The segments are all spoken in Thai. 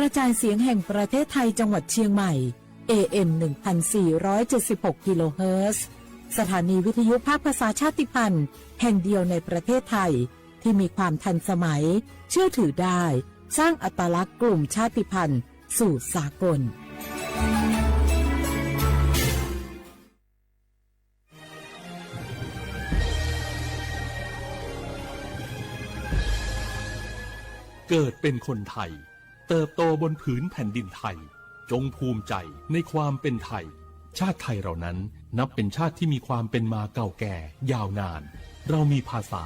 ระจายเสียงแห่งประเทศไทยจังหวัดเชียงใหม่ AM 1476 กิโลเฮิรตซ์สถานีวิทยุภาคภาษาชาติพันธุ์แห่งเดียวในประเทศไทยที่มีความทันสมัยเชื่อถือได้สร้างอัตลักษณ์กลุ่มชาติพันธุ์สู่สากลเกิดเป็นคนไทยเติบโตบนผืนแผ่นดินไทยจงภูมิใจในความเป็นไทยชาติไทยเรานั้นนับเป็นชาติที่มีความเป็นมาเก่าแก่ยาวนานเรามีภาษา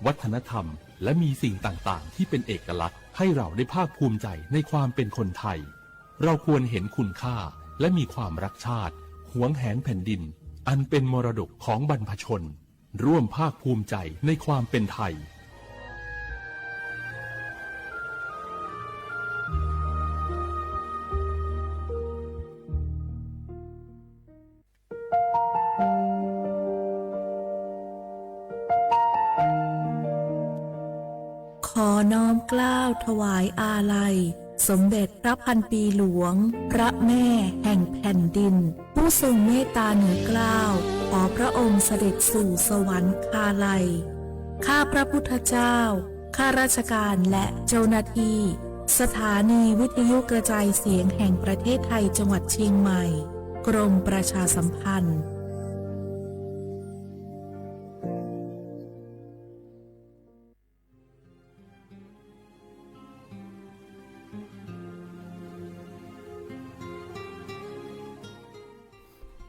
วัฒนธรรมและมีสิ่งต่างๆที่เป็นเอกลักษณ์ให้เราได้ภาคภูมิใจในความเป็นคนไทยเราควรเห็นคุณค่าและมีความรักชาติหวงแหนแผ่นดินอันเป็นมรดกของบรรพชนร่วมภาคภูมิใจในความเป็นไทยขอน้อมเกล้าถวายอาลัยสมเด็จพระพันปีหลวงพระแม่แห่งแผ่นดินผู้ทรงเมตตาเหนือเกล้าขอพระองค์เสด็จสู่สวรรคาลัยข้าพระพุทธเจ้าข้าราชการและเจ้าหน้าที่สถานีวิทยุกระจายเสียงแห่งประเทศไทยจังหวัดเชียงใหม่กรมประชาสัมพันธ์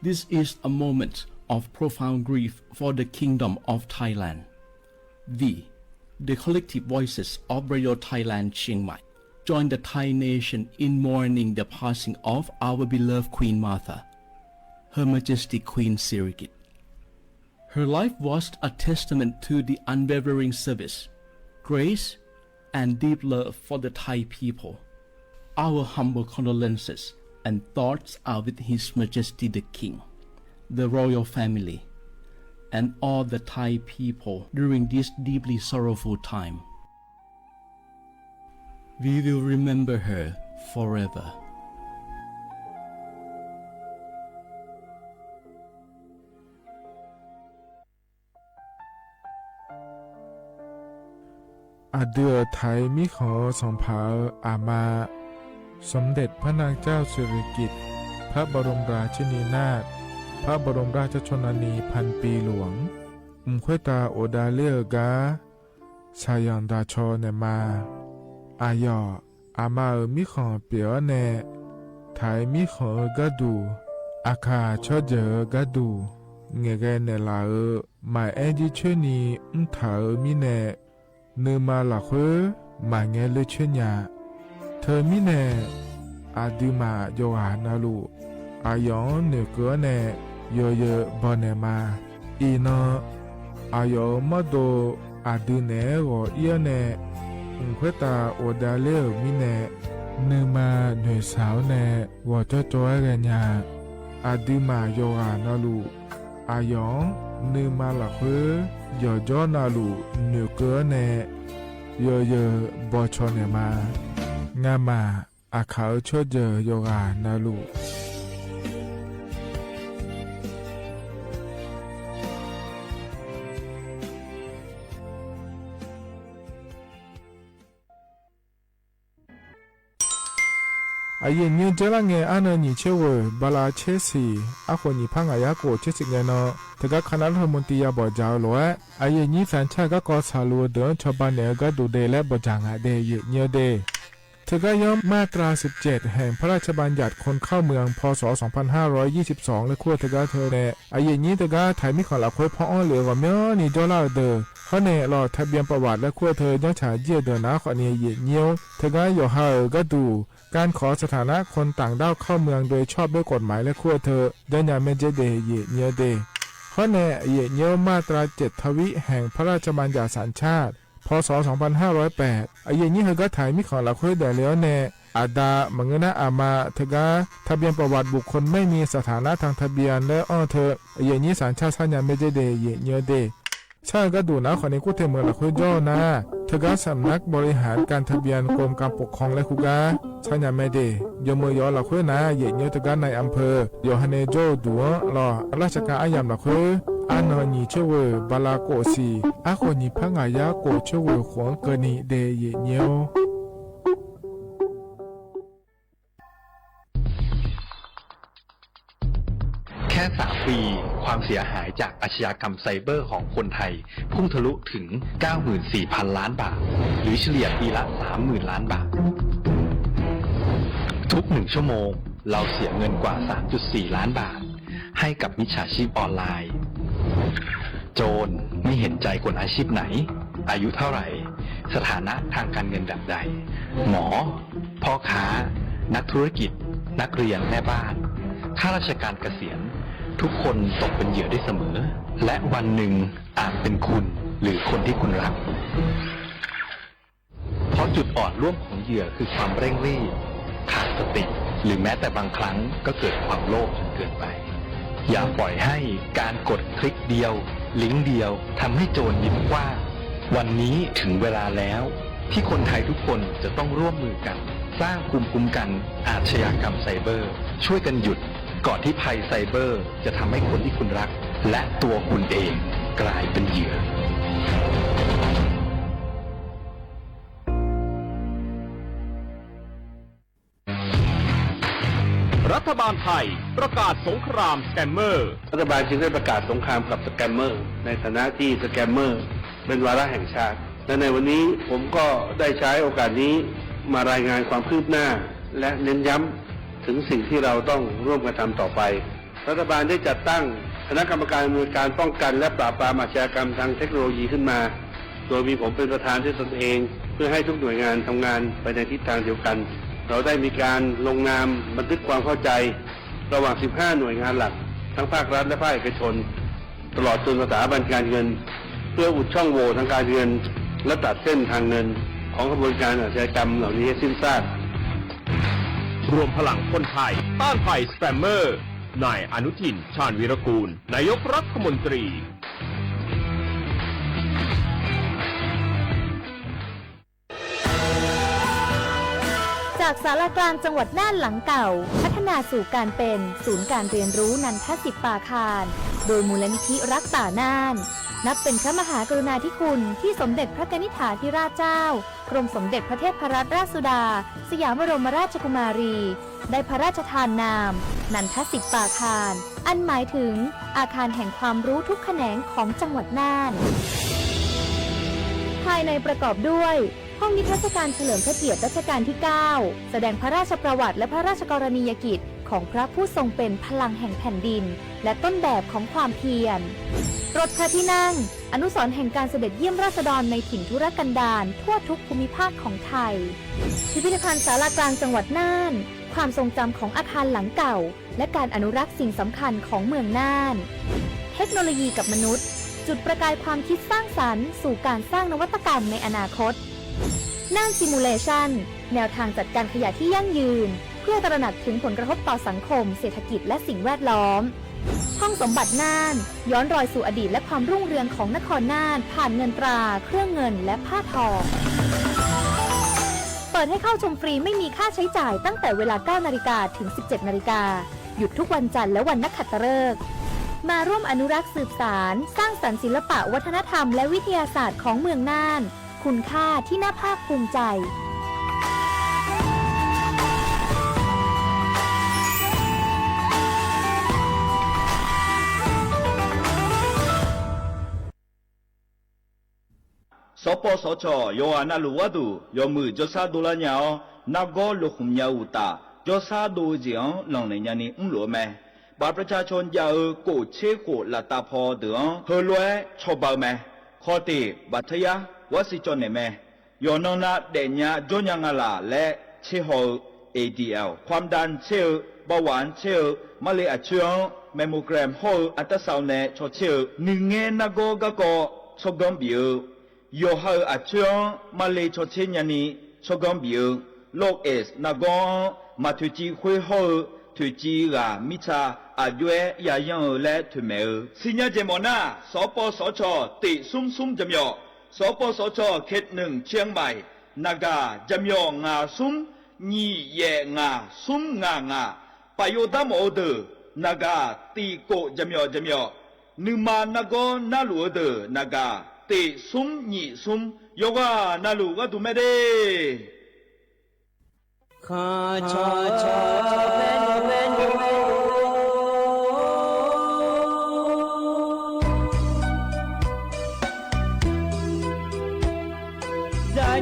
This is a moment of profound grief for the Kingdom of Thailand. We, the collective voices of Radio Thailand Chiang Mai, join the Thai nation in mourning the passing of our beloved Queen Martha, Her Majesty Queen Sirikit. Her life was a testament to the unwavering service, grace, and deep love for the Thai people. Our humble condolences and thoughts are with His Majesty the King, the royal family, and all the Thai people during this deeply sorrowful time. We will remember her forever. Adeur ไทยมิขอส่งเผาอามาสมเด็จพระนางเจ้าสิริกิติ์พระบรมราชินีนาถพระบรมราชชนนีพันปีหลวงควยตาโอดาเลียกาชายันดาชอเนมาอายออามามิขอเปียวเนไทยมิขอกะดูอาคาชอเจอกะดูเงเกเนลาหมายแอจิชนีถามิเนเนมาละเควหมายเงเลชญาเธอมิเนอาดิมาโยหานาลูอายองเนเกเนโยเยบอเนมาอีนอายอมโดอาดิเนโอเอียเนควยตาโอดาเลมิเนเนมาเนสาวเนวอจอจอยเรญาอาดิมาโยหานาลูอายองเนมาละเควโยจอนาลูเนเกเนโยเยบอชอเนมางามาอาเขาชดเจอโยกานาลูอายุยืนเจริญเงยอันนี้เชื่อว่าบาลาเชสีอาคนนี้พังอายาโกเชสิเงยเนาะแต่ก็คณะรัฐมนตรีบอกเจ้าล้วนอายุนี้แฟนชาติก็กอสาลูเดินชาวบ้านเนี่ยก็ดูเดและบอกจางเดยเยเดเธอก็ย่อมมาตรา17แห่งพระราชบัญญัติคนเข้าเมืองพศ2522และขั้วเธอก็เธอเนี่ยอายุนี้เธอก็ไทยไม่ขอหลับคุยพ่ออ้อเหลือว่าเมื่อนี่จอลาเดอเขาเนี่ยรอทะเบียนประวัติและขั้วเธอยังฉาเยี่ยเดินนะขอเนี่ยเยี่ยเงี้ยวเธอก็อยู่ห่างก็ดูการขอสถานะคนต่างด้าวเข้าเมืองโดยชอบด้วยกฎหมายและขั้วเธอเดินอย่างเมเจเดเยี่ยเงี้ยเดเขาเนี่ยเยี่ยเงี้ยวมาตรา7ทวิแห่งพระราชบัญญัติสัญชาติพศ2508อายุนี้เธอก็ถ่ายมิขอหลักคุยได้แล้วแน่อาดามังนะอามาเธอก็ทะเบียนประวัติบุคคลไม่มีสถานะทางทะเบียนและอ้อเธออายุนี้สัญชาติสัญญาไม่ได้เดเยเยเด ใช่ก็ดูนะคนนี้กูเทมือละคุยย่อนะเธอก็สำนักบริหารการทะเบียนกรมการปกครองและคุกาใช่ยังไม่ดียมือยอละคุยนะเหยียดเยอะตะการในอำเภอยอฮันเนโจดัวรอราชการอายามละคุยอานอนีเชเวบาลาโกซีอาคนนี้พังอายาโกเชเวขวงเกนีเดเยเนียวแค่3 ปีความเสียหายจากอาชญากรรมไซเบอร์ของคนไทยพุ่งทะลุถึง 94,000 ล้านบาทหรือเฉลี่ยปีละ 30,000 ล้านบาททุก1 ชั่วโมงเราเสียเงินกว่า 3.4 ล้านบาทให้กับมิจฉาชีพออนไลน์โจรไม่เห็นใจคนอาชีพไหนอายุเท่าไหร่สถานะทางการเงินแบบใดหมอพ่อค้านักธุรกิจนักเรียนแม่บ้านข้าราชการเกษียณทุกคนตกเป็นเหยื่อได้เสมอและวันหนึ่งอาจเป็นคุณหรือคนที่คุณรักเพราะจุดอ่อนร่วมของเหยื่อคือความเร่งรีบขาดสติหรือแม้แต่บางครั้งก็เกิดความโลภจนเกินไปอย่าปล่อยให้การกดคลิกเดียวลิงก์เดียวทำให้โจรยิ้มกว้างวันนี้ถึงเวลาแล้วที่คนไทยทุกคนจะต้องร่วมมือกันสร้างภูมิคุ้มกันอาชญากรรมไซเบอร์ช่วยกันหยุดก่อนที่ภัยไซเบอร์จะทำให้คนที่คุณรักและตัวคุณเองกลายเป็นเหยื่อรัฐบาลไทยประกาศสงครามสแกมเมอร์รัฐบาลจึงได้ประกาศสงครามกับสแกมเมอร์ในฐานะที่สแกมเมอร์เป็นวาระแห่งชาติและในวันนี้ผมก็ได้ใช้โอกาสนี้มารายงานความคืบหน้าและเน้นย้ำถึงสิ่งที่เราต้องร่วมกันทำต่อไปรัฐบาลได้จัดตั้งคณะกรรมการอำนวยการป้องกันและปราบปรามอาชญากรรมทางเทคโนโลยีขึ้นมาโดยมีผมเป็นประธานด้วยตนเองเพื่อให้ทุกหน่วยงานทำงานไปในทิศทางเดียวกันเราได้มีการลงนามบันทึกความเข้าใจระหว่าง 15 หน่วยงานหลักทั้งภาครัฐและภาคเอกชนตลอดจนสถาบันการเงินเพื่ออุดช่องโหว่ทางการเงินและตัดเส้นทางเงินของกระบวนการอาชญากรรมเหล่านี้ให้สิ้นซากรวมพลังคนไทยต้านภัยสแกมเมอร์นายอนุทินชาญวีรกูลนายกรัฐมนตรีจากศาลากลางจังหวัดน่านหลังเก่าพัฒนาสู่การเป็นศูนย์การเรียนรู้นันทศิษย์ป่าคารโดยมูลนิธิรักป่าน่านนับเป็นพระมหากรุณาธิคุณที่สมเด็จพระกนิษฐาธิราชเจ้ากรมสมเด็จพระเทพรัตนราชสุดาสยามบรมราชกุมารีได้พระราชทานนามนันทศิษย์ป่าคารอันหมายถึงอาคารแห่งความรู้ทุกแขนงของจังหวัดน่านภายในประกอบด้วยห้องนิทรรศการเฉลิมพระเกียรติรัชกาลที่ 9 แสดงพระราชประวัติและพระราชกรณียกิจของพระผู้ทรงเป็นพลังแห่งแผ่นดินและต้นแบบของความเพียรรถพระที่นั่งอนุสรณ์แห่งการเสด็จเยี่ยมราษฎรในถิ่นทุรกันดารทั่วทุกภูมิภาคของไทยพิพิธภัณฑ์ศาลากลางจังหวัดน่านความทรงจำของอาคารหลังเก่าและการอนุรักษ์สิ่งสำคัญของเมืองน่านเทคโนโลยีกับมนุษย์จุดประกายความคิดสร้างสรรค์สู่การสร้างนวัตกรรมในอนาคตน่านซิมูเลชันแนวทางจัดการขยะที่ยั่งยืนเพื่อตระหนักถึงผลกระทบต่อสังคมเศรษฐกิจและสิ่งแวดล้อมห้องสมบัติน่านย้อนรอยสู่อดีตและความรุ่งเรืองของนครน่านผ่านเงินตราเครื่องเงินและผ้าทองเปิดให้เข้าชมฟรีไม่มีค่าใช้จ่ายตั้งแต่เวลา 9 นาฬิกาถึง 17 นาฬิกาหยุดทุกวันจันทร์และวันนักขัตฤกษ์มาร่วมอนุรักษ์สืบสานสร้างสรรค์ศิลปะวัฒนธรรมและวิทยาศาสตร์ของเมืองน่านคุณค่าที่น่าภาคภูมิใจสปสชโยอานาลูวาดูโยมือจซาดูลาเนียวนักโกลุคุมยาอุตาจซาดูเจียงหลังในยานีหลัวแม่บาประชาชนยาโกเชโกลาตาพอเดืองเฮลวยชอบาแม่ขอตีบัตยาวสิจนแม่ยอนนาเดญาจนยังลาและเชโฮ ADL ความดันเชลเบาหวานเชลมะเร็งอัจฉริยะแมมโมแกรมโฮอัตราซาวน์เนชเชลหนึ่งเงินนักโกกอชกอมบิโยฮาอัจฉริยะมาเลชเชญานีชกอมบิโลกเอสนักโกมาทุจีคุยโฮทุจีรามิชา阿月也用来推没有。新年节目呢，所播所错地松松怎么样？所播所错เขต1เชียงใหม่นากาจะมีงาซุ้มนี่เย่งาซุ้มงาปโยดามโอเดนากาตีโกจะมีนึมานาโกนาลูเดนากาตีซุ้มนี่ซุ้มโยกานาลูก็ดูไม่ได้ข้าชอเป็น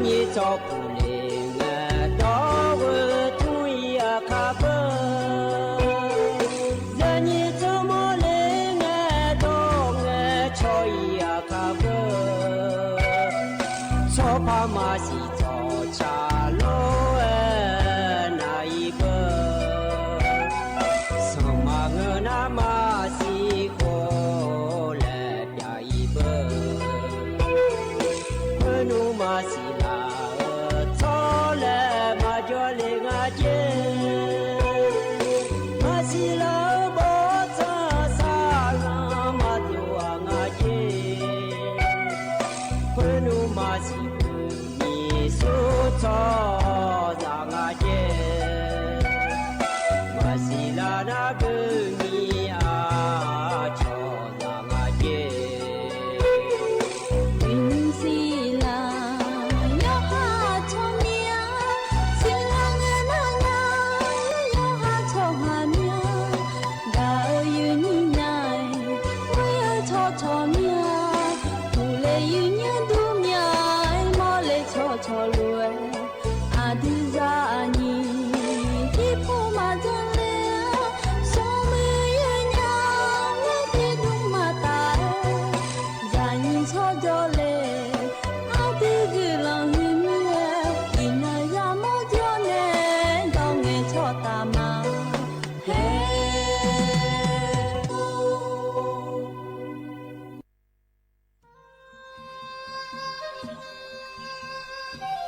你找不灵啊，到我土呀卡不，人你怎么灵啊，到我草呀卡不，草怕马西找茶路那一个，什么我那马西过来边一个，我努马西。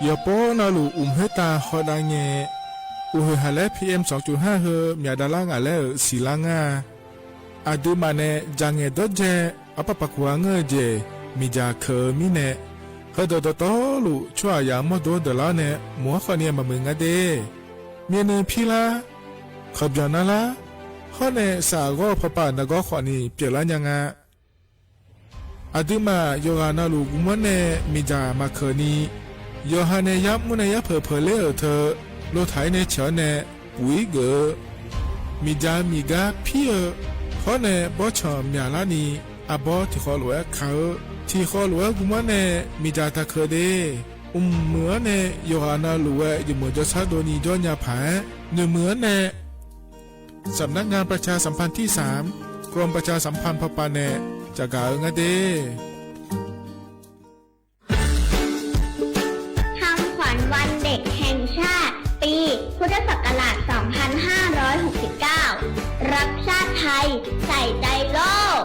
ยาโปนาลูเฮตาฮอดาเงอุฮาเล PM 2.5 เฮมีดาลางาเลศิลางาอาดูมาเนจังเงดเจอปะปะกวางเจมีจาเคมิเนเฮดดตอลูชัวยามอดดลาเนมัวขอเนียมามึงอะเดเมียเนพิลาขบยานาลาฮอเนสากอพปานกอขอนีเปียลายังาอาดูมาโยอานาลูกุมเนมีจามาเคนีโยฮาเนยับมุนยับเพอเลอเธอโลไถเนเฉเนปุยเกอมีจามีกาพี่ขอเนบอชอมยาลานีอาบอที่ขอหลวเขาที่ขอหลวกุมเนมีจาตะเคเดเหมือเนโยฮานาหลวอยู่เหมือนจะซาโดนีจอนยาผาเนื้อเหมือนเนสำนักงานประชาสัมพันธ์ที่3กรมประชาสัมพันธ์พปาเนจะกล่าวงาเดวันเด็กแห่งชาติปีพุทธศักราช 2569 รักชาติไทยใส่ใจโลก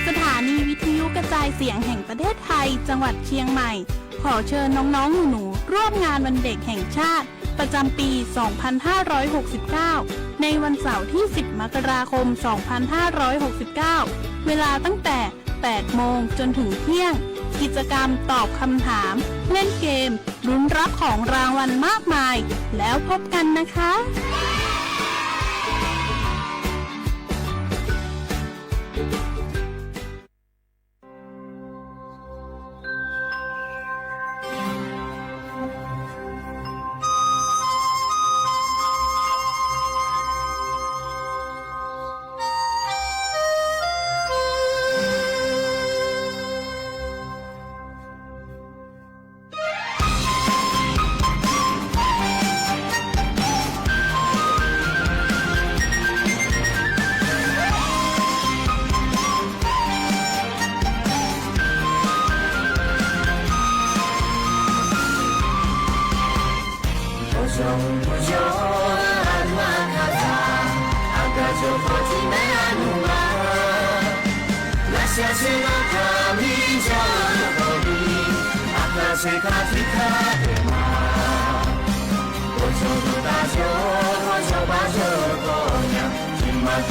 สถานีวิทยุกระจายเสียงแห่งประเทศไทยจังหวัดเชียงใหม่ขอเชิญน้องๆหนูๆร่วมงานวันเด็กแห่งชาติประจำปี 2569 ในวันเสาร์ที่ 10 มกราคม 2569 เวลาตั้งแต่ 8 โมงจนถึงเที่ยงกิจกรรมตอบคำถามเล่นเกมลุ้นรับของรางวัลมากมายแล้วพบกันนะคะ马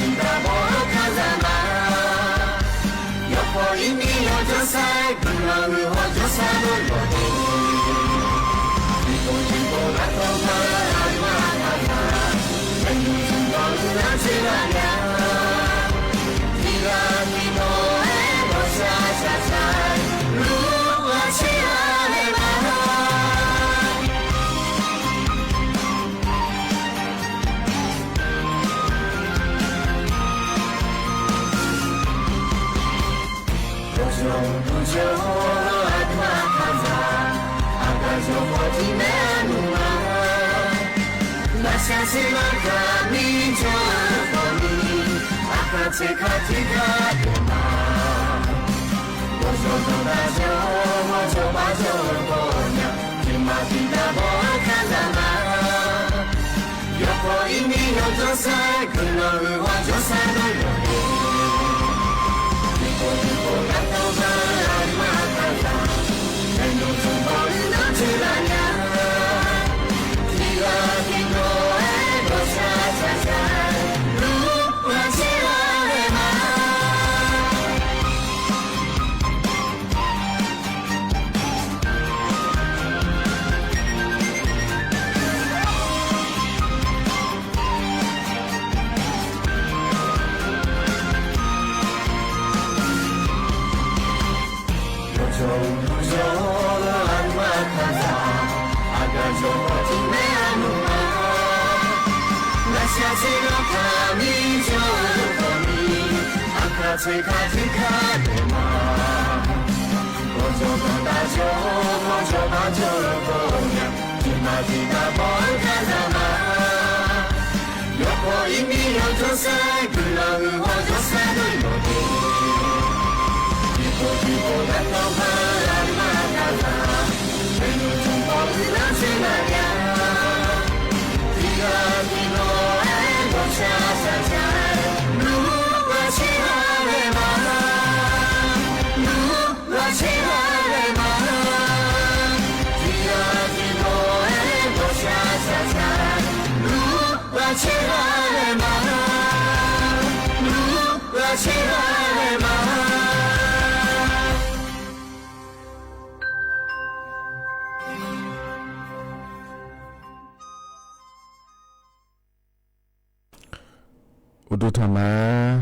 อุดุธรรมะ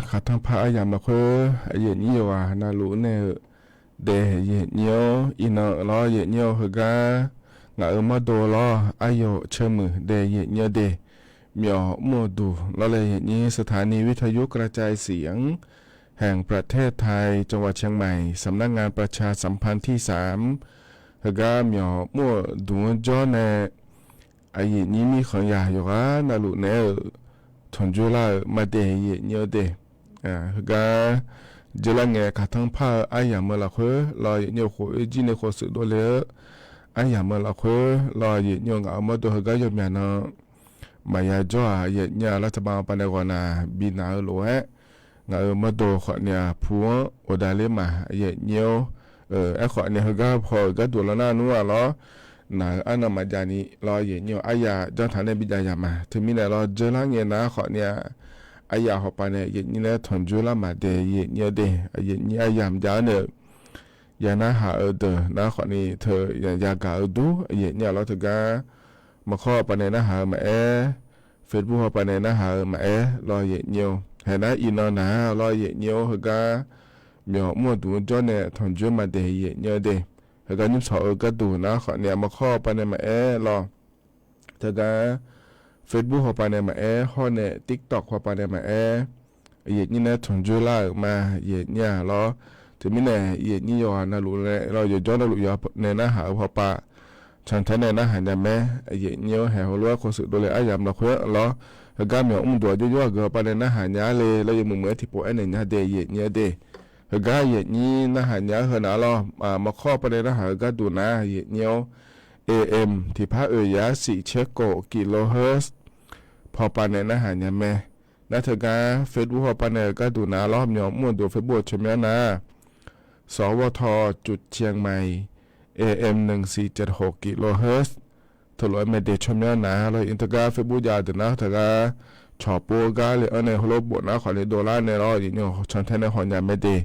ขัดทั้งพระอายามละคือเย็นยี่ว่านาลุเนเดเย็นเนียวอินล้อเย็นเนียวฮกางามาโดล้ออายเชมือเดเย็นเนียวเดเมียวมัวดูแล้วเลยเย็นนี้สถานีวิทยุกระจายเสียงแห่งประเทศไทยจังหวัดเชียงใหม่สำนักงานประชาสัมพันธ์ที่3ฮกาเมียวมัวดูจ้อเนเย็นนี้มีของยาอยู่ว่านาลุเนทนจุลามาเดยเนียวเดกาเจลังเงกทั้งผ้าอายามละคือลอยเนียวโคจีเนโคสุดโดเลอายามละคือลอยเนียวงามาดูกายมยานมายาจ่อเยเนียรัฐบาลปานกอนาบินาโลเงามาดูขอเนี่ยผัวโอดาเลมาเยเนียวขอเนี่ยกาพอกาดูลนานัวล้อนาอันนั้นมาจานี้รอเย็นเนียวอายาจอฐานในบิดายามาถึงมีแต่รอเจลังเงินนะขอเนี่ยอายาหอบไปเนี่ยเย็นนี่แหละทนจุลามาเดเย็นเนียวเดเย็นนี่อายามจ้าเนี่ยยานาหาเดนะขอนี่เธอยากาดูเย็นเนี่ยเราถึงก็มาข้อไปในนะหามาเฟซบุ๊กไปในนะหามารอเย็นเนียวเห็นนะอินนะรอเย็นเนียวคือก็เมียวมัวดูจอเนี่ยทนจุมาเดเย็นเนียวเดก็นิ่มสอก็ดูนะขอเนี่ยมาข้อไปในมารอเธอก็เฟซบุ๊กเข้าไปในมาข้อเนี่ยติ๊กต็อกเข้าไปในมาเย็นนี่นะทนจุล่ามาเย็นเนี่ยรอถึงมีเนี่ยเย็นนี่ยอนะรู้เลยเราอยู่ย้อนเราอยู่ในหน้าหาพอปะฉันแทนในหน้าหาเนี่ยแม่เย็นเนี่ยแห่หัวรัวคนสุดโดเลยอายามเราคุยรอแล้วก็มีอุ้มตัวย่อๆเกิดไปในหน้าหาเนี่ยเลยเราอยู่เหมือนที่โปะในเนี่ยเดย์เย็นเนี่ยเดย์ก็เย็นนี้นะหาเนี้ยเหรอนะเรามาข้อประเด็นนะหาก็ดูนะเย็นเนี้ย AM ที่พระยา4เชโกกิโลเฮิรตซ์พอปันเนี่ยนะหาเนี้ยแม่นะเธอก็เฟซบุ๊กพอปันเนี่ยก็ดูนะรอบเนี้ยมั่วดูเฟซบุ๊กใช่ไหมนะสวทจุดเชียงใหม่ AM 1476กิโลเฮิรตซ์ถลอยไม่เด็ดใช่ไหมนะเราอินเตอร์กราเฟซบุ๊กยาเดี๋ยวนะเธอก็ ชอปัวกาเลยในฮโลบนะขอเลยโดลาในรออย่างเงี้ยฉันแทนในหอยาไม่ดี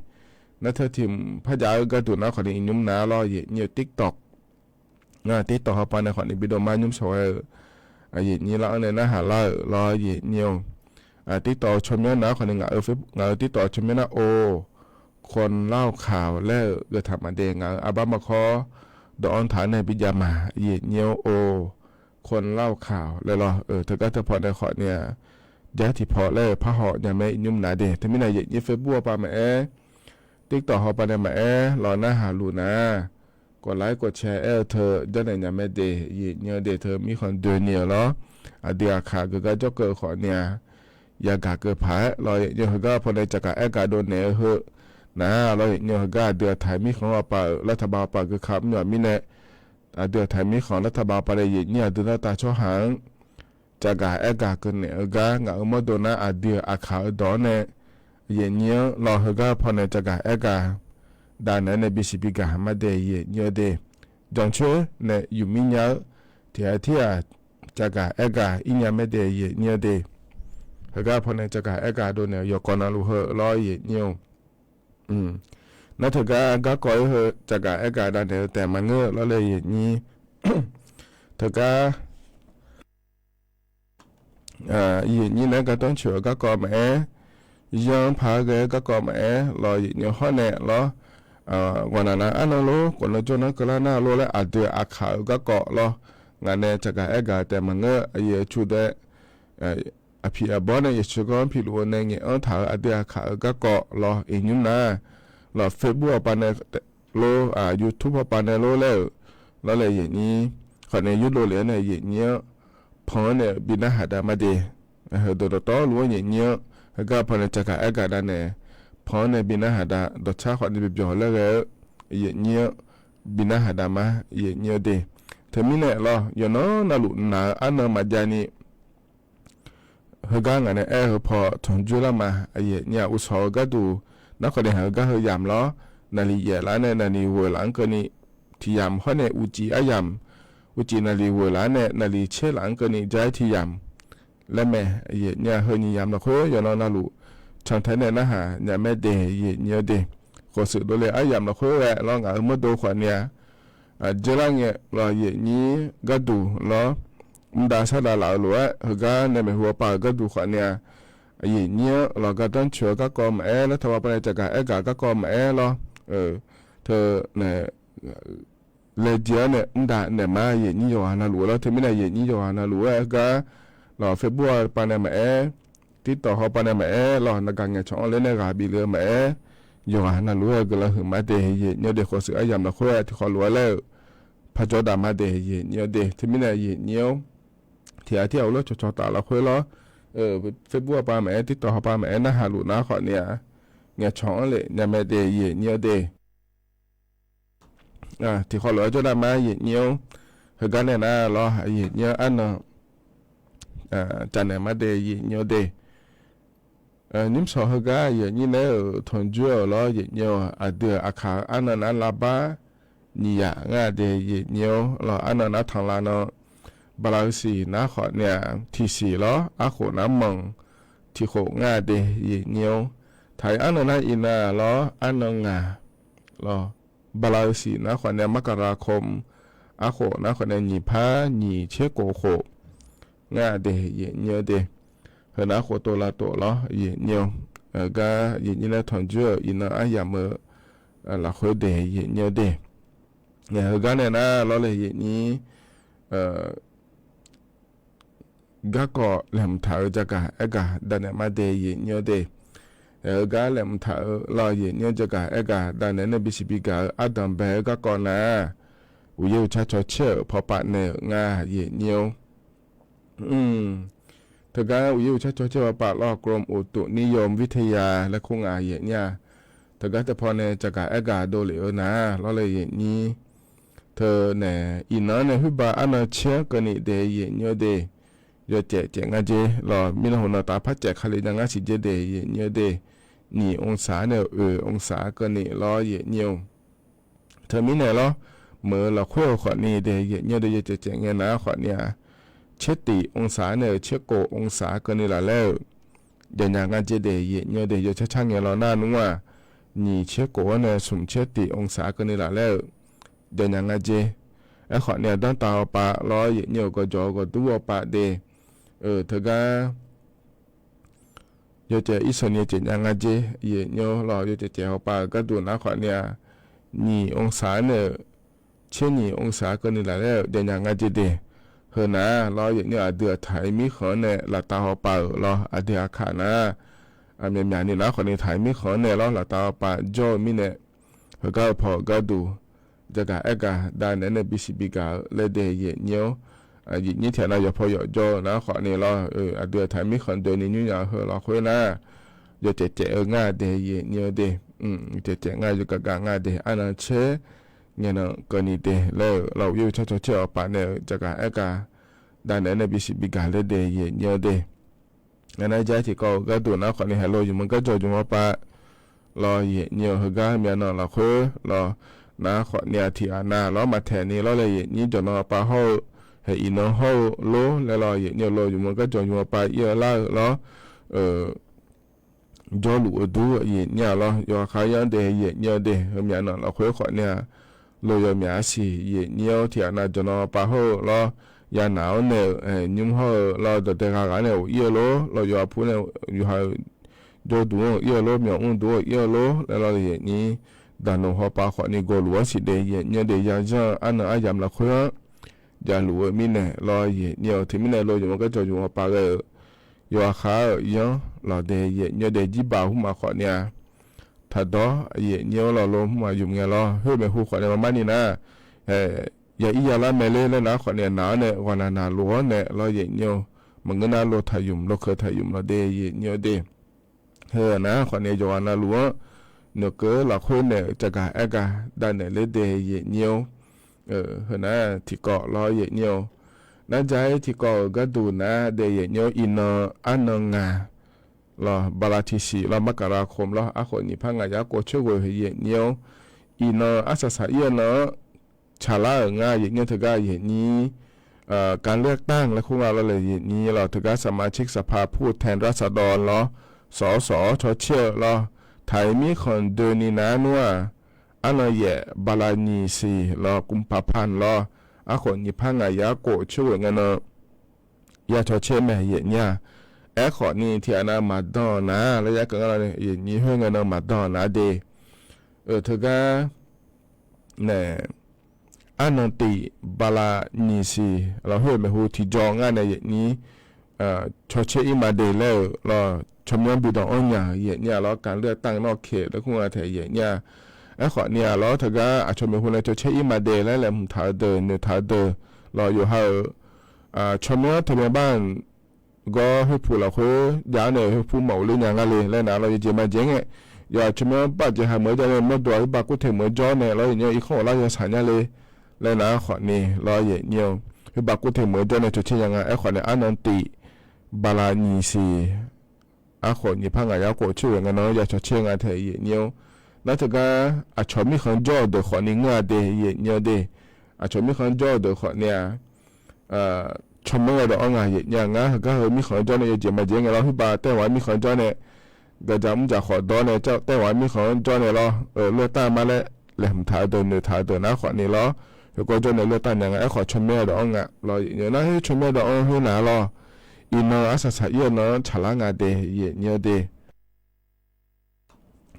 นั่นเธอทีมพระยาก็ดูนะขอเลยยุ่มน้ารออย่างเงี้ยติ๊กต็อกติ๊กต็อกเขาไปในขอเลยวิดีโอมายุ่มสวยอย่างนี้แล้วในนะหาล่ารออย่างเงี้ยติ๊กต็อกชมเนี้ยนะขอเลยติ๊กต็อกชมเนี้ยนะโอคนเล่าข่าวแล้วก็ทำมาเดงอาบามาคอดอนฐานในปิยามาเหยียดเนียวโอคนเล่าข่าวแล้วรอเธอก็จะพอในขอเนี่ยยะที่พอแล้วพระเหาะเนี่ยไม่ยุ่มหนาเดถ้าไม่นายเหยียดยี่เฟบัวปามาติ๊กต่อเขาปาในมารอหน้าหาลูนะกดไลค์กดแชร์เธอด้านไหนเนี่ยไม่เดเหยียดเนียวเดเธอมีคนเดินเนียวเหรอเดียขาก็จะเกิดขอเนี่ยยากาเกิดผายรออย่างเขาก็พอในจักรกาโดนเนื้อเหอะนะเราเนาะก็เดือดไทยมีของเราป่ารัฐบาลป่าคือคำเนี่ยมิเนะเดือดไทยมีของรัฐบาลป่าเลยเนี่ยเดือดตาช่อหางจากกาเกินเนี่ยก็งามาโดนะเดือดขาวดอนเนี่ยเนี่ยเราก็พอในจากกาด้านนั้นในบิสิบิกามาเดียเนี่ยเดจงช่วยเนี่ยอยู่มิเนาที่จากกาอินยาไม่เดียเนี่ยเดก็พอในจากกาโดนเนี่ยยกนาลูเหรอเนี่ยนั่นเธอก็ก่อยเหอะจากการดันเดียวแต่มันเงื้อแล้วเลยอย่างนี้ เธอก็อย่างนี้นะก็ต้องเชื่อก็ก่อแม่ยังพาเกก็ก่อแม่รออย่างนี้ข้อแน่รอวันนั้นอันนั้นรู้คนละจนนั้นก็แล้วน่ารู้แล้วอาจจะอาขาวก็เกาะรองานเนี่ยจากการแต่มันเงื้อเยอะชุดได้พี่บอลเนี่ยช่วยกันพี่รู้ในเงี้ยถ่ายอาเดียขาก็เกาะรออีกยุ่งนะรอเฟซบุ๊กปานในโลยูทูบปานในโลแล้วเลยอย่างนี้คนในยูโรเลยเนี่ยอย่างเงี้ยพอเนี่ยบินหาดามาดีตัวต่อรู้อย่างเงี้ยก็พอในจากการดันเนี่ยพอในบินหาดาดชาคนที่แบบจ่อแล้วอย่างเงี้ยบินหาดามาอย่างเงี้ยดีเธอมีเนี่ยรออย่างน้นน่ะลุน่ะอันนั้นมาจานี่เฮก้างานเนี่ยพอทงจุลมาเนี่ยอุศก็ดูนักคนเดียวก็เฮยามล้อนาลีเยล้านเนี่ยนาลีวัวหลังก็นี่ที่ยามเขาเนี่ยอุจิอายามอุจินาลีวัวหลังเนี่ยนาลีเชหลังก็นี่ใจที่ยามและแม่เนี่ยเฮยยามเราคุยอย่างนั้นน่ะลูช่างไทยเนี่ยนะฮะเนี่ยแม่เดย์เนี่ยเดย์ก็สื่อดูเลยอายามเราคุยแหละลองเอาเมื่อดูขวัญเนี่ยเจริญเนี่ยเราอย่างนี้ก็ดูล้อมันได้ซะแล้วหรือว่าเฮก้าในหัวป่าก็ดูขวัญเนี่ยอย่างเงี้ยเราก็ต้องเชื่อก็กอมแล้วถ้าว่าไปจากการก็กอมหรอเธอเนี่ยเลยเดียวเนี่ยมันได้เนี่ยมาอย่างนี้อยู่ฮะนะหรือแล้วเธอไม่ได้อย่างนี้อยู่ฮะนะหรือว่าก็เราเฟซบุ๊กไปเนี่ยมาติดต่อเขาไปเนี่ยมาเราในการเงินช่องเล่นในการบิลเลยมาอยู่ฮะนะหรือว่าก็เราถึงมาเดย์เนี่ยเด็กคนสื่ออายามเราคุยที่เขารู้แล้วพระเจ้าดามาเดย์เนี่ยเด็กที่ไม่ได้เนี่ยที่เอาเรื่องจอตาเราคุยแล้วเฟซบุ๊กปาแม่ติดต่อปาแม่นะฮะลูนะขอเนี่ยเงี้ยช่องเลยเนี่ยไม่ได้เนี่ยเดที่เขาเหลือจะได้มาเนี่ยเฮกันเนี่ยนะรอเนี่ยอันน่ะจันเนี่ยมาได้เนี่ยเดนิมสอเฮกันเนี่ยเนี่ยทนจั่วรอเนี่ยเดืออาคาอันนั้นลาบ้าเนี่ยง่ายเดเนี่ยรออันนั้นทางลานบาลาสีนะขอเนี่ยที่สี่ล้ออาโขน้ำมังที่โขง่าเดยเนียวไทยอันนั้นอินาล้ออันนั้นงาล้อบาลาสีนะขอเนี่ยมกราคมอาโขนะขอเนี่ยหผ้าหเชโกโขง่าเดยเนียวเดเฮนะโขตัวละตัวล้อเนียวก็นี่แหละทอนจั่วอินาอายามละโขเดยเนียวเดเนี่ยก็เนี่ยนะล้อเลยนี้ก็ก็เล่มถ่ายจากการดันเนี่ยมาเดย์เนี่ยเดก็เล่มถ่ายรอเนี่ยจากการดันเนี่ยบิสิบิกาอัดัมเบก็ก่อนนะวิวชาชเชื่อพอปะเนี่ยงาเนี่ยเธอก็วิวชาชเชื่อปะลอกรมอุตุนิยมวิทยาและคงเนี่ยเธอก็จะพอเนี่ยจากการโดเลยนะรอเลยนี้เธอเนี่ยอินเนี่ยฮึบะอันเชื่อกันนี่เดย์เนี่ยเดยเจ๊งาเจรอมีนหัวหน้าตาพัดแจกขลินังอาศิเจเดยเนี่ยเดนี่องศาเนี่ยองศาก็นี่รอเนี่ยเธอมีเนี่ยรอเมื่อเราคุยขอนี่เดยเนี่ยเดยเจ๊งเงี้ยนะขอเนี่ยเช องศาเนี่ยเชโกองศาก็นี่ละแล้วเดี๋ยวอย่างงั้นจะเดี๋ยวเนี่ยเดี๋ยวจะช่างเงี้ยเราหน้านุ่งว่านี่เชโกเนี่ยสุ่มองศาก็นี่ละแล้วเดี๋ยวอย่างงั้นจะไอ้ขอเนี่ยต้องต่อปะรอเนี่ยก็จอก็ตัวปะเดเธอก็有这一十年这两个节也有了，有这节后把个多那块呢，你用啥呢？千你用啥个你来了？这两个节的，和那老也呢得台米河呢，拉大后把了阿的阿看那，绵绵你那块呢台米河呢，拉大后把叫米呢，和个跑个多，这个那个但那必须比较来的也有。như thế nào giờ phải cho nó khỏi này lo đưa thấy mấy con đời này như nhau hơn là khối na giờ trẻ ở nga để nhiều để trẻ nga giờ cả nga để anh là chế nghe nó còn đi để là yêu cho chơi bạn này cho cả cả đàn này bị bị gạt lên để nhiều để ngày nay giá thì có cái tụi nó khỏi này hello chúng mình có cho chúng nó bạn lo nhiều hơn cái miền nó là khối lo nó khỏi nhà thì anh nó mà thẻ này lo là như cho nó bạn hậu hệ nó hậu lố là lo nhiều lo chúng mình có cho chúng ta yêu la lo do lũ đủ nhà lo do khai nhận để nhiều để hôm nay nó là khối khỏi nhà lo do nhà xì nhiều thì anh cho nó ba hậu lo nhà nào nè nhung hậu lo được để cái này yêu lo do phụ này do đủ yêu lo miệng đủ yêu lo là lo như đàn ông họ ba khỏi này gọi lúa xì để nhiều để nhà cho anh ở giảm là khối giờ lúa mi này lo nhiều thì mi này lo chúng cái cho chúng ba cái giờ khá giờ là để nhiều để chỉ bảo mà khỏi nhà thật đó nhiều là lo mà dùng nghe lo hơi bị hụt khỏi nhà mà ni na giờ ý giờ là mẹ lên nó khỏi nhà nó này còn là nào lúa này lo nhiều mà người nào lo thay dùng lo khơi thay dùng là để nhiều để hơi na khỏi nhà giờ nào lúa nó cứ là khơi này chắc cả đàn này lấy để nhiều hồi nãy thì có lo nhiều nãy trái thì có cái đồ nãy để nhiều in ăn ngà lo balatisi lo makara khom lo à khỏi nhị phang ngà giá có chơi với nhiều in asasa yên nó chả lá ở ngà nhiều thực ra nhiềuการเลือกตั้งและคู่งานเราเลยนี้เราถือการสมาชิกสภาผู้แทนราษฎรเราสสชเชื่อเราไทยมีคนเดินนี่นะนัวอันนั้นบาลานีสีรอกุมภาพันธ์รออาคนญี่ปุ่นยาโกช่วยกันเนาะยาชอเชื่อแม่เนี่ยขอนี่ที่อันนั้นมาดอนนะแล้วยากันอะไรนี่เพื่อนกันเนาะมาดอนนะเดเธอก็เนี่ยอันนั้นตีบาลานีสีเราเห็นไหมฮูที่จองงานในนี้ชอเชื่ออีมาเดแล้วรอชมยังบิดอ่อนเนี่ยเราการเลือกตั้งนอกเขตแล้วคุณอาเทียเนี่ยขอเนี่ยเราถ้าก็ชมยังคนจะใช้อีมาเดแล้วแหละผมถ่ายเดินเนี่ยถ่ายเดินเราอยู่ให้ชมยังทำบ้านก็ให้ผู้เราคือยาเนี่ยให้ผู้เหมาเรื่องอย่างไรแล้วนะเราจะเจอมาเจ๊งอย่าชมยังปัจจัยเหมือนจะเนี่ยเมื่อตัวที่ปากกูถึงเหมือนจ้อเนี่ยเราอย่างเงี้ยอีกข้อเราจะสัญญาเลยแล้วนะขอนี่เราอย่างเงี้ยที่ปากกูถึงเหมือนจ้อเนี่ยจะใช้ยังไงขอเนี่ยอันนั้นตีบาลานีซีขอนี่พังงายาโกช่วยกันเนาะอย่าจะเชื่องานเธออย่างเงี้ยนั่นถือว่าชมมีคนจ่อเดือขอนี่เงาเดียเงี้ยเดียชมมีคนจ่อเดือขอเนี่ยชมเมื่อเดืออ่างอย่างงั้นก็เฮมีคนจ่อเนี่ยเจมาเจงเราที่บ้านแต่ว่ามีคนจ่อเนี่ยก็จะมุ่งจะขอดอนเนี่ยเจ้าแต่ว่ามีคนจ่อเนี่ยเราเลือดตามาแล้วเลยผมถ่ายเดินเนี่ยถ่ายเดินนะขอนี่เราแล้วก็จ่อเนี่ยเลือดตาอย่างงั้นขอชมเมื่อเดืออ่างเราอย่างนั้นให้ชมเมื่อเดืออ่างให้หนาเราอินเนอร์อาศัยเยอะเนาะฉลาดงาเดียเงี้ยเดีย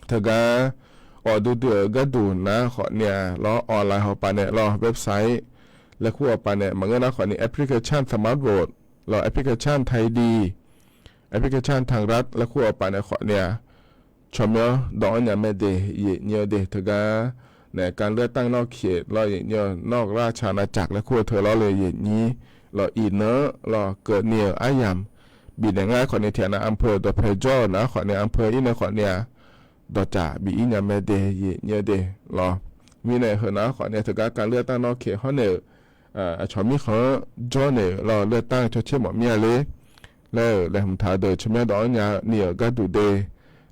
ถ้าก็ดูก็ดูนะขอเนี่ยล้อออนไลน์เขาไปเนี่ยล้อเว็บไซต์และคู่ไปเนี่ยมันก็นะขอเนี่ยแอปพลิเคชันสมาร์ทโหวตล้อแอปพลิเคชันไทยดีแอปพลิเคชันทางรัฐและคู่ไปเนี่ยขอเนี่ยชมเนาะดอกเนี่ยไม่เดย์เนี่ยเดย์ถ้าก็เนี่ยการเลือกตั้งนอกเขตล้ออย่างเนี่ยนอกราชอาณาจักรและคู่เธอล้อเลยอย่างนี้ล้ออีเนอร์ล้อเกิดเนี่ยอายามบีเนี่ยง่ายขอเนี่ยเทียนอำเภอตัวเพจอนะขอเนี่ยอำเภออีเนี่ยขอเนี่ยดอจ่าบีอินยาเมเดย์เยเดรอมีในหัวหน้าขอเนี่ยถือการเลือกตั้งนอกเขตเขาเนี่ยชอมีเขาจอเนี่ยรอเลือกตั้งชดเชยหมดเมียเลยแล้วผมถ่ายโดยชมดอนยาเนี่ยก็ดูเด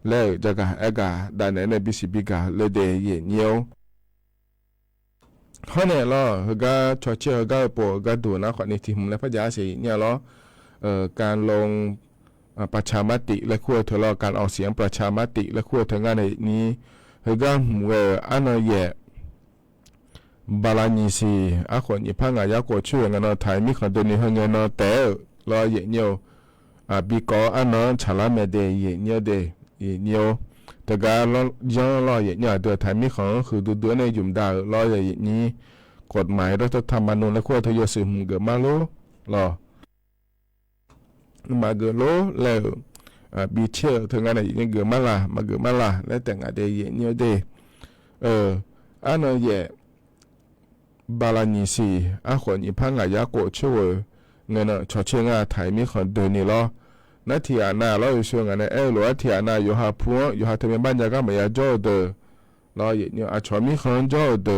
แล้วจะกะดานในบิสิบิกาเลยเดย์เงี้ยว ข้อเนี่ยล้อเฮก็ชอเชื่อก็ปวก็ดูนะขอในทีมและพระยาสีเนี่ยล้อการลงประชามติและขั้วเธอล้อการออกเสียงประชามติและขั้วเธองานในนี้เฮก็หัวอันเย่บาลานีซีอาคนอีพังอายากช่วยงานไทยมีคนเดินในห้องงานแต่ล้อเย่เนียวบีกออันนั้นฉลาดไม่ได้เย่เนียวเดเย่เนียวแต่การล้อย้อนล้อเย่เนี่ยเดือดไทยมีของคือดูในยุ่มดาวล้อเย่นี้กฎหมายรัฐธรรมนูญและขั้วทยศมเกิดมาโลล้อมาเกิดโลแล้วบีเชื่อถึงงานอย่างเกิดมาละมาเกิดมาละและแต่งงานเดียเนี่ยเดอันนั้นเย่บาลานีซีอาคนอีพังอายากช่วยเงินชอเชื่องาไทยมีคนเดินนี่ล้อนัทที่อาณาล้ออยู่ช่วงนั้นหรือว่าที่อาณาอยู่หาพัวอยู่หาทำเป็นบ้านยาก็ไม่ยาจ่อเดอล้อเย่เนี่ยอาชอมีคนจ่อเดอ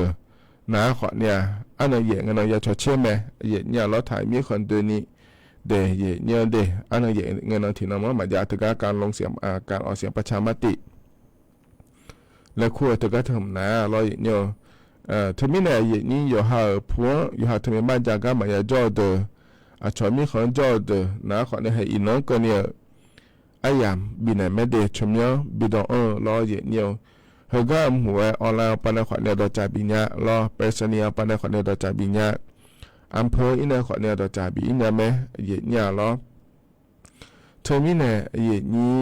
น้าขอเนี่ยอันนั้นเย่เงินยาชอเชื่อไหมเย่เนี่ยล้อไทยมีคนเดินนี่เดเย่เนี่ยเดอันนั้นเย่เงินที่น้องมันยาถึงการลงเสียงการออกเสียงประชามติและขั้วถึงการทำน้าล้อเย่เนี่ยทำไมเนี่ยเย่นี่อยู่หาพัวอยู่หาทำเป็นบ้านยาก็ไม่ยาจ่อเดออาชอมีคนจ่อเดอน้าขอเนี่ยให้อินน้องก็เนี่ยไอ้ยามบินไม่เดชมเนี่ยบิดองล้อเย่เนี่ยเฮก็หัวออนไลน์ปันขอเนี่ยดอจ่าบิญญาล้อเปรสเนียปันขอเนี่ยดอจ่าบิญญาอำเภออินเนอร์ขอเนี่ยดอจ่าบิญญาไหมเย่เนี่ยล้อเธอมีเนี่ยเย่นี้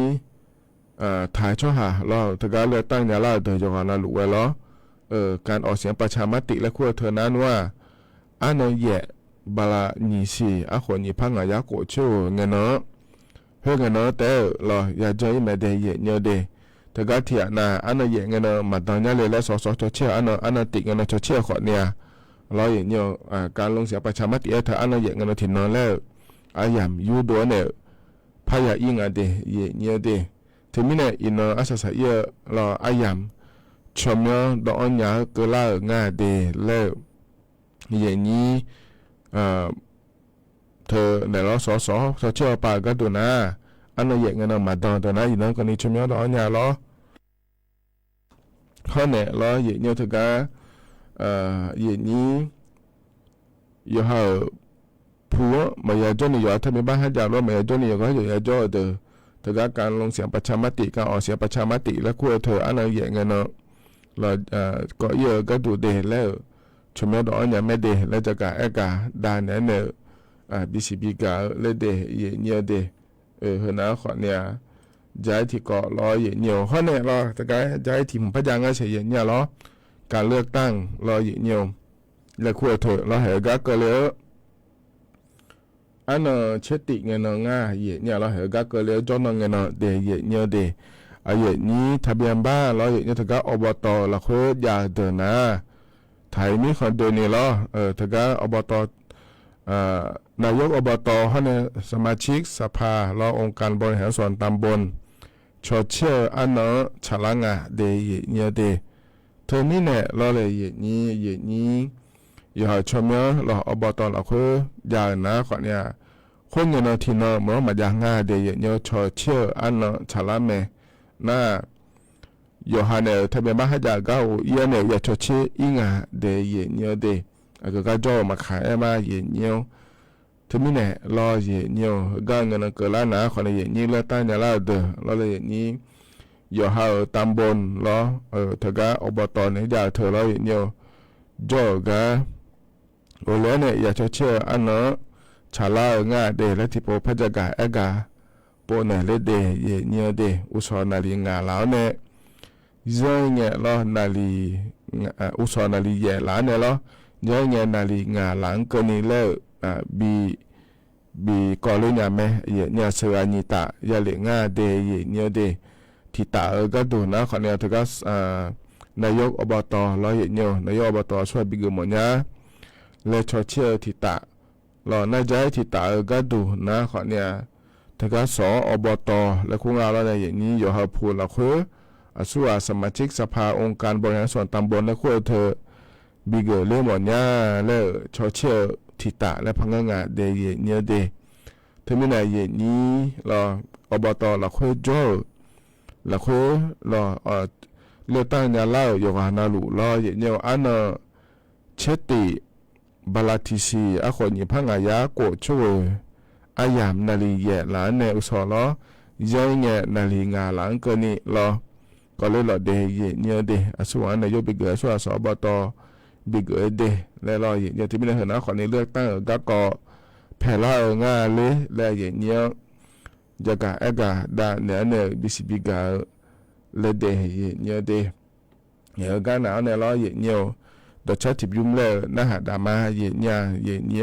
ถ่ายช่อหาล้อถ้าการเลือกตั้งเนี่ยล้อเดอจงหานาลุเวล้อการออกเสียงประชามติและขั้วเธอนั้นว่าอันนั้นเย่บาลานีซีอาคนญี่ปุ่นอายากช่วยเงินเนาะเฮเงินเนาะแต่ล้อยาใจไม่ได้เย่เนี่ยเดถ้าการที่น่ะอันนั้นเย่เงินมาตอนนี้เลยแล้วสอชอเชื่ออันนั้นติเงินชอเชื่อขอเนี่ยเราอย่างเนี่ยการลงเสียงประชามติเธออันนั้นเย่เงินถิ่นนอนแล้วอายามยูดัวเนี่ยพายาอิงเดเย่เนี่ยเดถึงมีเนี่ยอินอาศัยเราอายามชมเนี่ยดอกอัญญาเกล้างาเดแล้วอย่างนี้เธอในเราสอเชื่อปากก็ดูนะอันนั้นเย่เงินมาตอนตัวนั้นอินนั้นคนนี้ชมเนี่ยดอกอัญญาล้อข้อเนี่ยล้อเย่เนี่ยถึงการเย่นี้อยู่หาผัวไม่ยาจ่อนี่อยู่ถ้ามีบ้านให้ยาล้อไม่ยาจ่อนี่อยู่ก็อยู่ยาจ่อเด้อถึงการลงเสียงประชามติการออกเสียงประชามติและขั้วเธออันนั้นเย่เงินเราก็เยอะก็ดูเดแล้วชมดอกเนี่ยไม่เดแล้วจะกะกะดานเนี่ยบิสิบิกาเลเดเย่เนี่ยเดเฮนะขอเนี่ยใจที่เกาะรอเย่เนี่ยข้อเนี่ยรอจะกะใจที่พยางาเฉยเนี่ยรอการเลือกตั้งรอเย่เนี่ยและขั้วเธอเราเห็นก็เลยอันเชติเงินง่าเย่เนี่ยเราเห็นก็เลยจนเงินเดเย่เนี่ยเดเย่นี้ทะเบียนบ้านเราเย่เนี่ยถึงก็อบตเราเคยอยากเดินนะไทยมีคนเดินนี่ล้อถึงก็อบตนายกอบตเขาเนี่ยสมาชิกสภาเราองค์การบริหารส่วนตำบลชอเชื่ออันนั้นฉลางะเดเย่เนี่ยเดเธอนี่เนี่ยเราเลยเย่นี้อยู่หาชมเนี่ยเราอบตเราคืออยากนะขอเนี่ยคนเงินที่นอเมื่อมาอย่างง่ายเดเย่เนี่ยชอเชื่ออันนั้นฉลาแม่น่าอยู่หาเนี่ยทะเบียนบ้านให้ยาเก้าเยี่ยเนี่ยอยากชอเชื่ออิงเดเย่เนี่ยเดก็จ่อมาขายมาเย่เนี่ยถึงมีเนี่ยรอเย่เนี่ยก็เงินเกิดแล้วนะขอเนี่ยเย่เนี่ยเลือกตั้งเนี่ยแล้วเด้อเราเลยเย่นี้อยู่หาตำบลรอถ้าก็อบตเนี่ยอยากเธอเราเย่เนี่ยจ่อก็โอเล่เนี่ยอยากชอเชื่ออันนั้นชาลาง่าเดและที่โปพระจักรกาโปเนี่ยเลเดเย่เนี่ยเดอุศนาลีงาแล้วเนี่ยยังเงี้ยล้อนาลีอุศนาลีเย่แล้วเนี่ยล้อยังเงี้ยนาลีงาหลังก็นี่แล้วบีก่อนเลยเนี่ยแม่เย่เนี่ยเสือนิตายาเลงาเดเย่เนี่ยเดที่ตาก็ดูนะขอเนี่ยถึงก็นายกอบตล้อเย่เนี่ยนายกอบตช่วยบิกหมดเนี่ยและชอเชื่อที่ตาเราน่าจะให้ที่ตาก็ดูนะขอเนี่ยถ้าก็สอบตและคุ้งเราเนี่ยอย่างนี้อยู่หาพูดเราคือส่วนสมาชิกสภาองค์การบริหารส่วนตำบลและขั้วเธอบิเกอร์เล่หมดเนี่ยและชอเชื่อที่ตาและพังงาเดยเนี่ยเดถ้าไม่ไหนอย่างนี้เราอบตเราคือจ่อเราคือเราเลือกตั้งเนี่ยเล่าอยู่หานาลุเราอย่างเนี่ยอัน เชติบาลาทิซีอคนยิพังอายาโกช่วยอายามนาลีแย่หลานในอุสอล้อยังแง่นาลีงาหลังเกินนี่ล้อก็เลยหลอดเดย์เยเดอสุวรรณนายกบิเกอส่วนสบตบิเกอเดและรอเยที่ไม่ได้เห็นนะขอในเลือกตั้งก็ก่อแผ่ล่างาเลยและเยจะกะเอกะดาเนื้อบิสิบิกาเลเดเยเดกันหนาวในล้อเยดอชัดทิบยุ่มเลยนะฮะดามาเย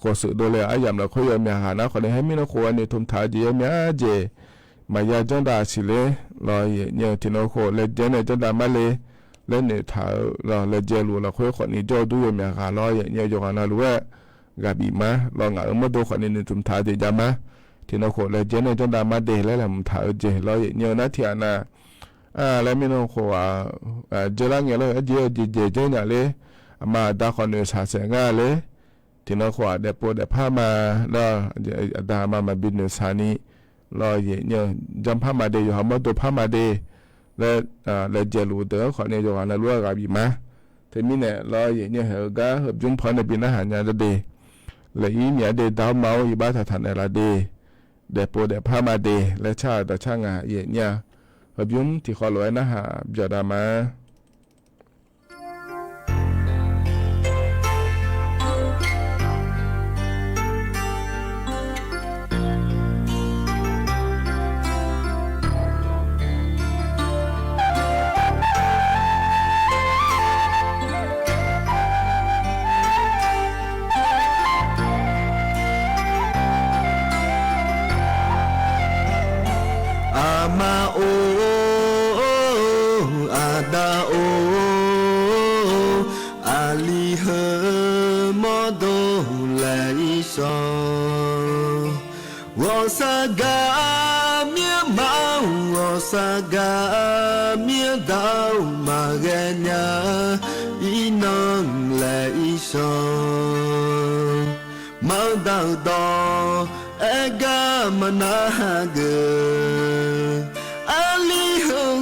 ขอสื่อโดยเลยอายามเราคุยกันมีหานะขอในให้มีนักขวานในทุนท้ายเยมีอาเจมายาจังดาสิเลรอเยที่นักขวานเลเจเนจังดามาเลเล่นในท้ายเราเลเจลูเราคุยขอในจอดูมีหารอเยจงอานาลูเวกาบีมาลองเอามาดูขอในทุนท้ายเดจามาที่นักขวานเลเจเนจังดามาเดแล้วแหละมันท้ายเจรอเยนะที่อานาแล้วมีนักขวานเจริญเงี้ยเลยเจเนี่ยเลยมาดาขอในศาสนาเลยที่นักขวาเดปโปเดพามาแล้วดามาบินเนสานีรอเยจำพามาเดอยู่หามาตัวพามาเดและเจลูเดอขอในจังหวะนั้นรู้กับบีมาแต่มีเนี่ยรอเยเหรอกะหับจุ่มพอในบินอาหารยาเดและอีเนี่ยเดดาวเมาอีบ้าถัดในละเดปโปเดพามาเดและชาแต่ช่างเยเนี่ยหับจุ่มที่ขอลอยนะฮะจอดามาSaga mía đau mà ghé nhà ý nâng lệ ý son mau đau đỏ e ga mà na gờ ali hơ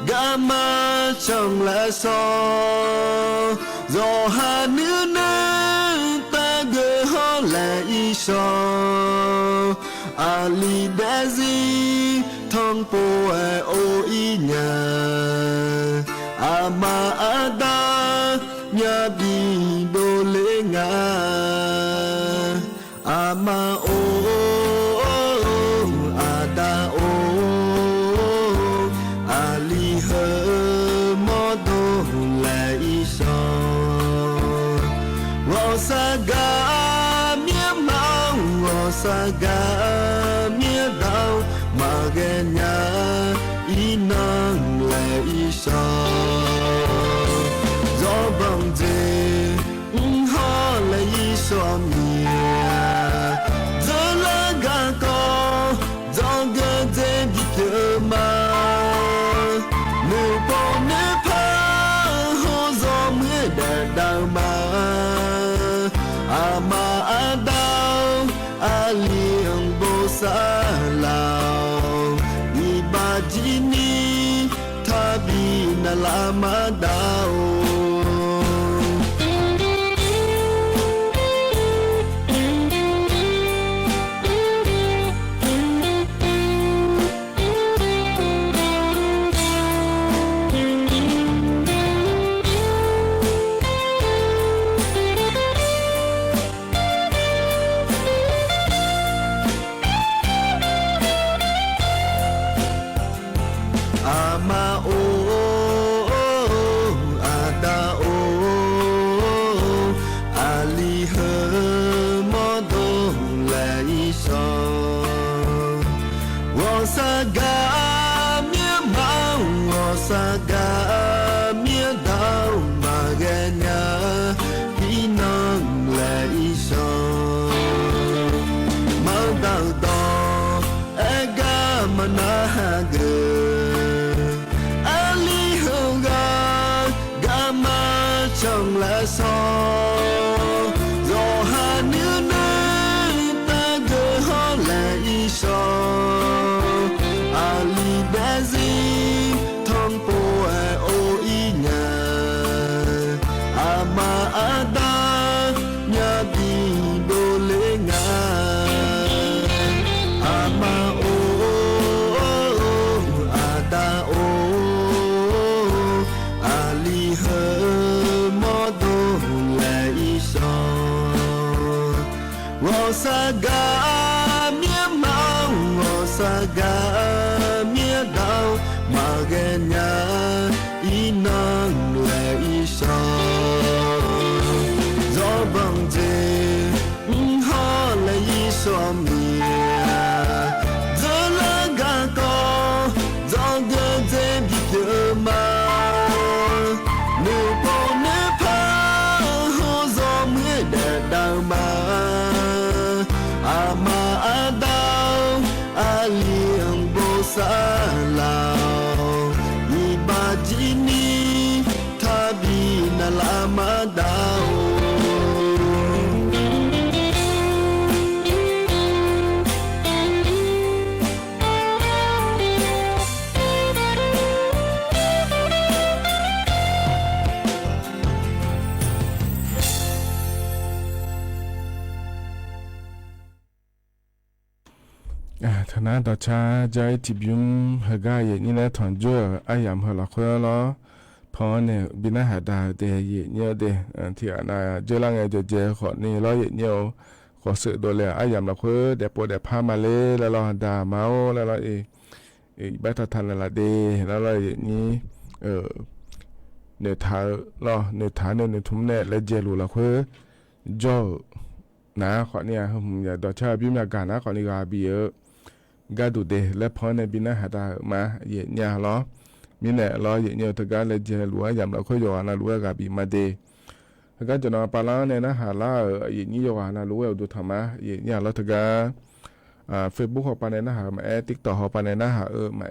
ga ma trong lẽ so do hà nữ nơ ta gờ ho lệ ý son ali dazi thong po e o i nya ama ada nya bi do le nga ama o ada o ali he mo do le i so wo sa ga mia mau wo sa ga mia dao Maganya inang le isa do bang de ho le isa mia do la ga ko do ga de bi ke ma ne po ne pa ho zo me da da ma ama adao ali ang bo sa la Jini tabi na lama dao กาเมียดาวมาแกญาอีนางและอีชาจอบังเจฮาและอีสวามีธนาต่อชาใจทิบยุมเฮกาเยนี่นะถอนจั่วอายามเฮละควล้อพอเนี่ยบินาหาดาเดเยเนี่ยเดที่อานาเจลังไงเจขอนี่ล้อเยเนี่ยขอสือโดเลยอายามละควเดปเดพามาเลแล้วรอดาเมาแล้วรอบัตทันละเดแล้วรอเยนี้เนทารอเนทาเนทุมเนและเจลูละควจ่อนะขอเนี่ยอย่าต่อชาบิมากานะขอนี่กาบีกาดูเดและพอในบินาหาดามาเยเนี่ยล้อมีเนี่ยล้อเยเนี่ยตะการและเจลัวยามเราค่อยยอนะลัวกาบีมาเดก็จะนอนปาลาเนี่ยนะหาล่าเยนี่ยอนะลัวดูธรรมะเยเนี่ยเราตะการFacebook ฮอปาเนี่ยนะหามาTikTok ฮอปาเนี่ยนะหามา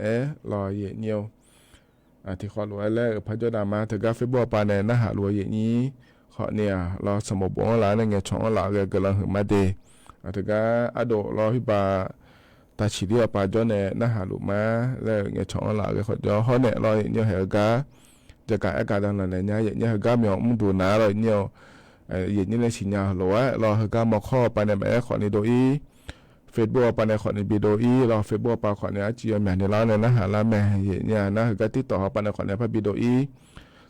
ล้อเยเนี่ยที่ขอลัวแล้วพระเจ้าดามาตะการ Facebook ปาเนี่ยนะหาลัวเยนี้ขอเนี่ยเราสมบูรณ์แล้วเนี่ยไงช่องเราก็ลังมาเดตะการอโดรอพิบาตาชีเดียปาจอเนี่ยนะหาลูมาแล้วเงี้ยช่องละก็ขอจอเขาเนี่ยรอเนี่ยเหรอกาจะการอากาศดังนั้นเนี่ยเนี่ยเหรอกาเมียวมุดูนาเลยเนี่ยเย็นนี่เลยสิญญาหรอวะรอเหรอกามาข้อไปในแบบขอในโดอีเฟซบุ๊กไปในขอในบีโดอีรอเฟซบุ๊กไปขอในจีเอ็มเนี่ยร้านเนี่ยนะหาละแม่เนี่ยนะเหรอกาติดต่อไปในขอในพระบีโดอี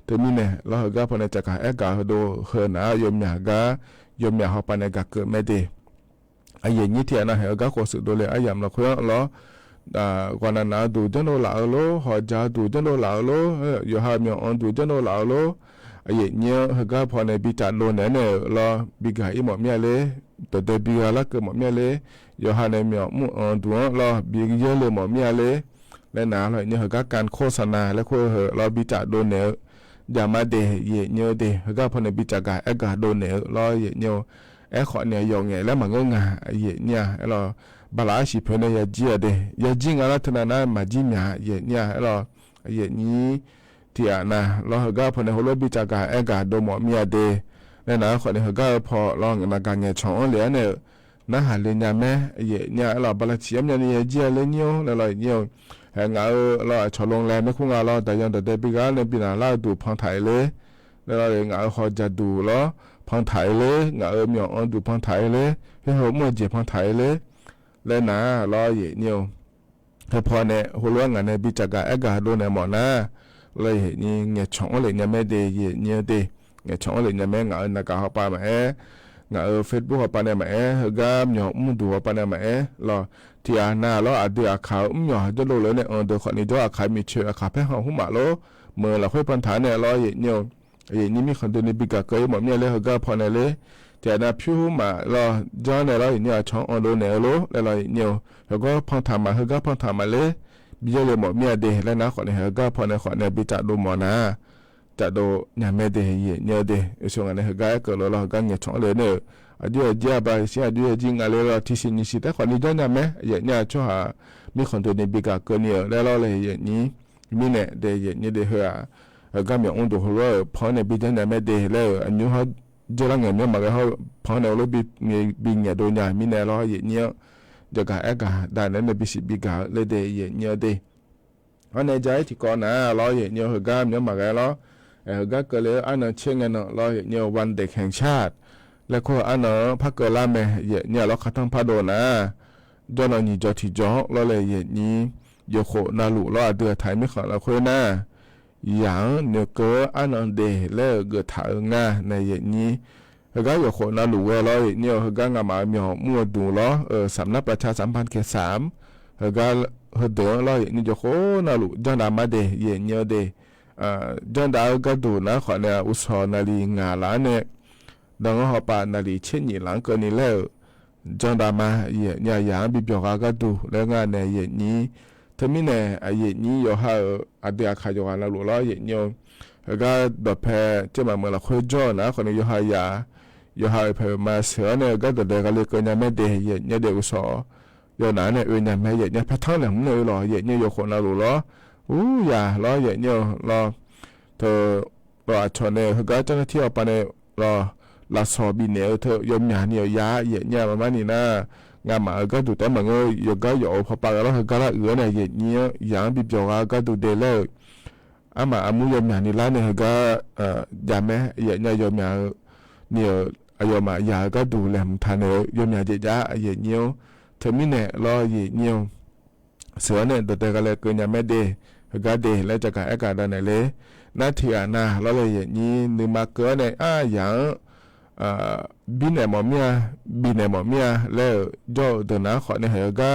ตัวนี้เนี่ยรอเหรอกาพอในจะการอากาศดูเหินนะยมเนี่ยกายมเนี่ยเขาไปในกาเกิดไม่ดีไอ้ยันยี่ที่นะเหรอก็ขอสื่อดูเลยไอ้ยามเราคุยแล้วก่อนนั้นดูจันโดลาโลหอจ่าดูจันโดลาโลอยู่หามีอันดูจันโดลาโลไอ้ยันเนี่ยเหรอก็พอในบิจัดโลเนี่ยเราบิกาอีหมอเมียเลยแต่เดบิกาละก็หมอเมียเลยอยู่หาในมีอันดูเราบิกเยอะเลยหมอเมียเลยและหนาเลยเนี่ยเหรอก็การโฆษณาและคุยเหรอเราบิจัดโดเนี่ยอย่ามาเดยเนี่ยเดเหรอก็พอในบิจัดการกาโดเนี่ยเราเนี่ยขอเนี่ยยองไงแล้วมันก็งาเนี่ยเราบาลาชิเพเนี่ยจีเดยจิงอะไรทนานามาจิมีเนี่ยเรานี้ที่นะเราก็พอในหัวบิจากการกาโดมมีเดเนี่ยนะขอเนี่ยก็พอลองนักการเงินช่องเลยเนี่ยนะหาเรียนแม่เนี่ยเราบาลาชิมเนี่ยจีเลยเนี่ยเราเนี่ยงาเราชอบลงแรงไม่คุ้งเราแต่ยังแต่เด็กปีกันเนี่ยปีนั้นเราดูพังไทยเลยแล้วเรางาขอจะดูแล้วพังไทยเลยงามีอันดูพังไทยเลยให้หัวมือเจ็บพังไทยเลยแล้วนะรอเย่เนี่ยให้พอเนี่ยหัวเรื่องงานเนี่ยบิจากการกาโดนเนี่ยหมอนะเลยนี่เงี้ยช่องเลยเนี่ยไม่ได้เย่เนี่ยได้เงี้ยช่องเลยเนี่ยไม่งานักการเขาไปมางาเฟซบุ๊กเขาไปเนี่ยมาเฮก้ามีอันดูเขาไปเนี่ยมารอที่อาณาเราอาจจะอาข่าวมีอันจะรู้เลยเนี่ยเดี๋ยวคนนี้จะอาข่าวมีเชื่ออาข่าวเพื่อเขาหุ่มมาแล้วเมื่อเราค่อยพันฐานเนี่ยรอเย่เนี่ยนี่มีคนตัวนี้บิกาเกยหมดเนี่ยเลยเขาก็พอเนี่ยเลยแต่นะพิวมาเราจอเนี่ยเราเนี่ยช่องออนโลเนี่ยโลแล้วเราเนี่ยเขาก็พังทำมาเขาก็พังทำมาเลยบิเยเลยหมดเนี่ยเดแล้วนะขอเนี่ยเขาก็พอเนี่ยขอเนี่ยบิจัดดูหมอนะจัดดูเนี่ยไม่เดเนี่ยเดช่วงนั้นเขาก็เกิดเราก็เนี่ยช่องเลยเนี่ยอดีตเจ้าไปเสียอดีตจริงอะไรเราที่สิ่งนี้สิแต่ขอนี้จอเนี่ยไหมเนี่ยช่วงมีคนตัวนี้บิกาเกยเนี่ยแล้วเราเลยนี้มีเนี่ยเดเนี่ยเดเหรอก็มีองค์ดูหัวพอในบิจันเนี่ยไม่เดแล้วอันนี้เขาเจริญเงินเนี่ยมาเขาพอในเราบินเนี่ยโดนเนี่ยมีเนี่ยเราเนี่ยจะการได้นั้นในบิสิบิกาเลยเดเนี่ยเดอันในใจที่ก่อนนะเราเนี่ยเขาก็เนี่ยมาเราก็เกิดเลยอันนั้นเชื่อเงินเราเนี่ยวันเด็กแห่งชาติแล้วก็อันนั้นพักเกิดละแม่เนี่ยเราขัดทั้งพัดโดนะจนเราหนีจอที่จอเราเลยนี้โยโคนาลุเราเดือดไทยไม่ขอเราคุยนะอย่างเนื้อเกออันนั้นเดแล้วเกิดถ่ายงาในอย่างนี้เขาก็อยู่คนนั้นรู้ว่าเราเนี่ยเขาก็งามาเมียวมั่วดูล้อสำนักประชาสัมพันธ์เขต3 ga hodo lo ni jo ko na lu jan da ma de ye nyo de jan da ga du na kho ne u so na li nga la ne dang ho pa na li chen ni lang ko ni le jan da ma ye nya ya bi byo ga du le nga ne ye ni te mi ne a ye ni yo ha a de a kha yo la lu lo ye nyo ga do pe che ma mo la khoi jo na kho ne yo ha ya yo ha pe ma se ne ga de ga le ko nya me de ye nya de u so yo na ne u nya me ye nya pa thang ne mu lo ye nya yo kho na lu lo ya lo ye nyo lo to lo a cho ne ga cha na ti o pa ne lo la so bi ne to yo nya ni ya ye nya ma ni na nga ma ga du te ma ngo yo ga yo pha pa lo ga la ne ye ni ya bi byo ga du de le ama amu yo nya ni la ne ga ya me ye nya yo nya ni ayo ma ya ga du le m tha ne yo nya je ja ye ni te mi ne lo ye ni se ne de ga le ko nya me de ga de le ja ga ga da ne le na ti na lo le ye ni ni ma ko ne ya bi ne mo mia le jo de na kho ne he ga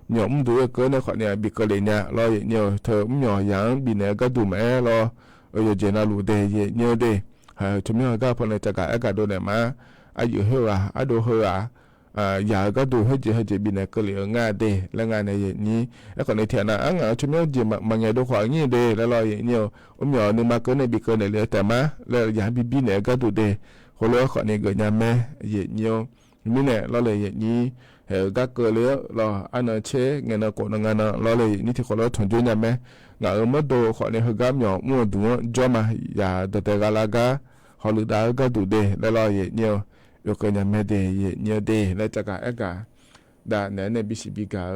nyom du ko ne kho ne bi ko le nya lo ye nyo the nyo yang bi ne ga du me lo yo je na lu de ye nyo de ha tu mi ga pho ne ta ga do ne ma a yu he wa a do he wa ya ga du he je bi ne ko le nga de le nga ne ye ni e ko ne thia na a nga tu mi je ma nge do kho ni de le lo ye nyo nyo ni ma ko ne bi ko ne le ta ma le ya bi ne ga du de hồ lúa khỏi này gửi nhà mẹ dễ nhiều mình nè lo lại dễ nhí các cơ lúa lo ăn chế ngày nào cổ ngày nào lo lại ní thì hồ lúa thuần chú nhà mẹ ngã ở mất đồ khỏi này hơi gam nhỏ mua đủ cho mà giả từ từ galaga họ lựa đá cái đủ đề để lo dễ nhiều rồi cái nhà mẹ đề dễ nhiều đề để cho cả đã nè này bị xì bị cả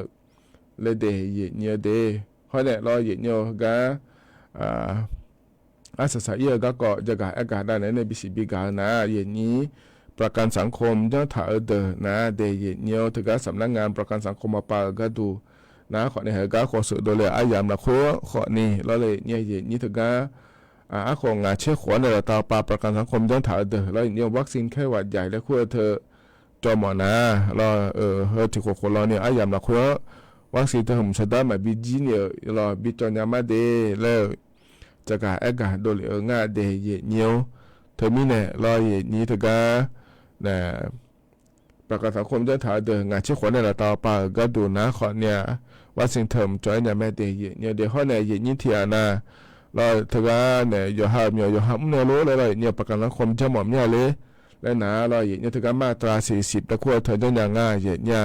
lấy đề dễ nhiều đề họ này lo dễ nhiều cảอาศัยเยอะก็จะกะได้ในบิสิบิกานะอย่างนี้ประกันสังคมจะถ่ายเดินนะเดียเนียวถึงกับสำนักงานประกันสังคมมาปาก็ดูนะขอในเหตุการณ์ขอสุดโดยเลยอายามละขั้วขอนี่แล้วเลยเนี่ยอย่างนี้ถึงกับของงานเชื่อขวัญในตาปาประกันสังคมจะถ่ายเดินแล้วเนี่ยวัคซีนแค่หวัดใหญ่แล้วขั้วเธอจอมนะแล้วเฮอที่คนเราเนี่ยอายามละขั้ววัคซีนเธอผมจะได้มาบิจีเนี่ยเราบิจอนยามาเดแล้วจะกะโดยง่ายเดียเนียวเธอมีเนี่ยรออย่างนี้เธอก็เนี่ยประกันสังคมจะถ่ายเดินงานเชื่อขวัญในระดับป่าก็ดูนะขอเนี่ยว่าสิ่งเถิมจอยเนี่ยแม่เดียเนี่ยเดี๋ยวเขาเนี่ยอย่างนี้เทียนะรอเธอก็เนี่ยอยู่ห้ามเนี่ยรู้เลยเนี่ยประกันสังคมจะหมอมเนี่ยเลยแล้วนะรออย่างนี้เธอก็มาตรา40แต่ขั้วเธอจะอย่างง่ายอย่างเนี่ย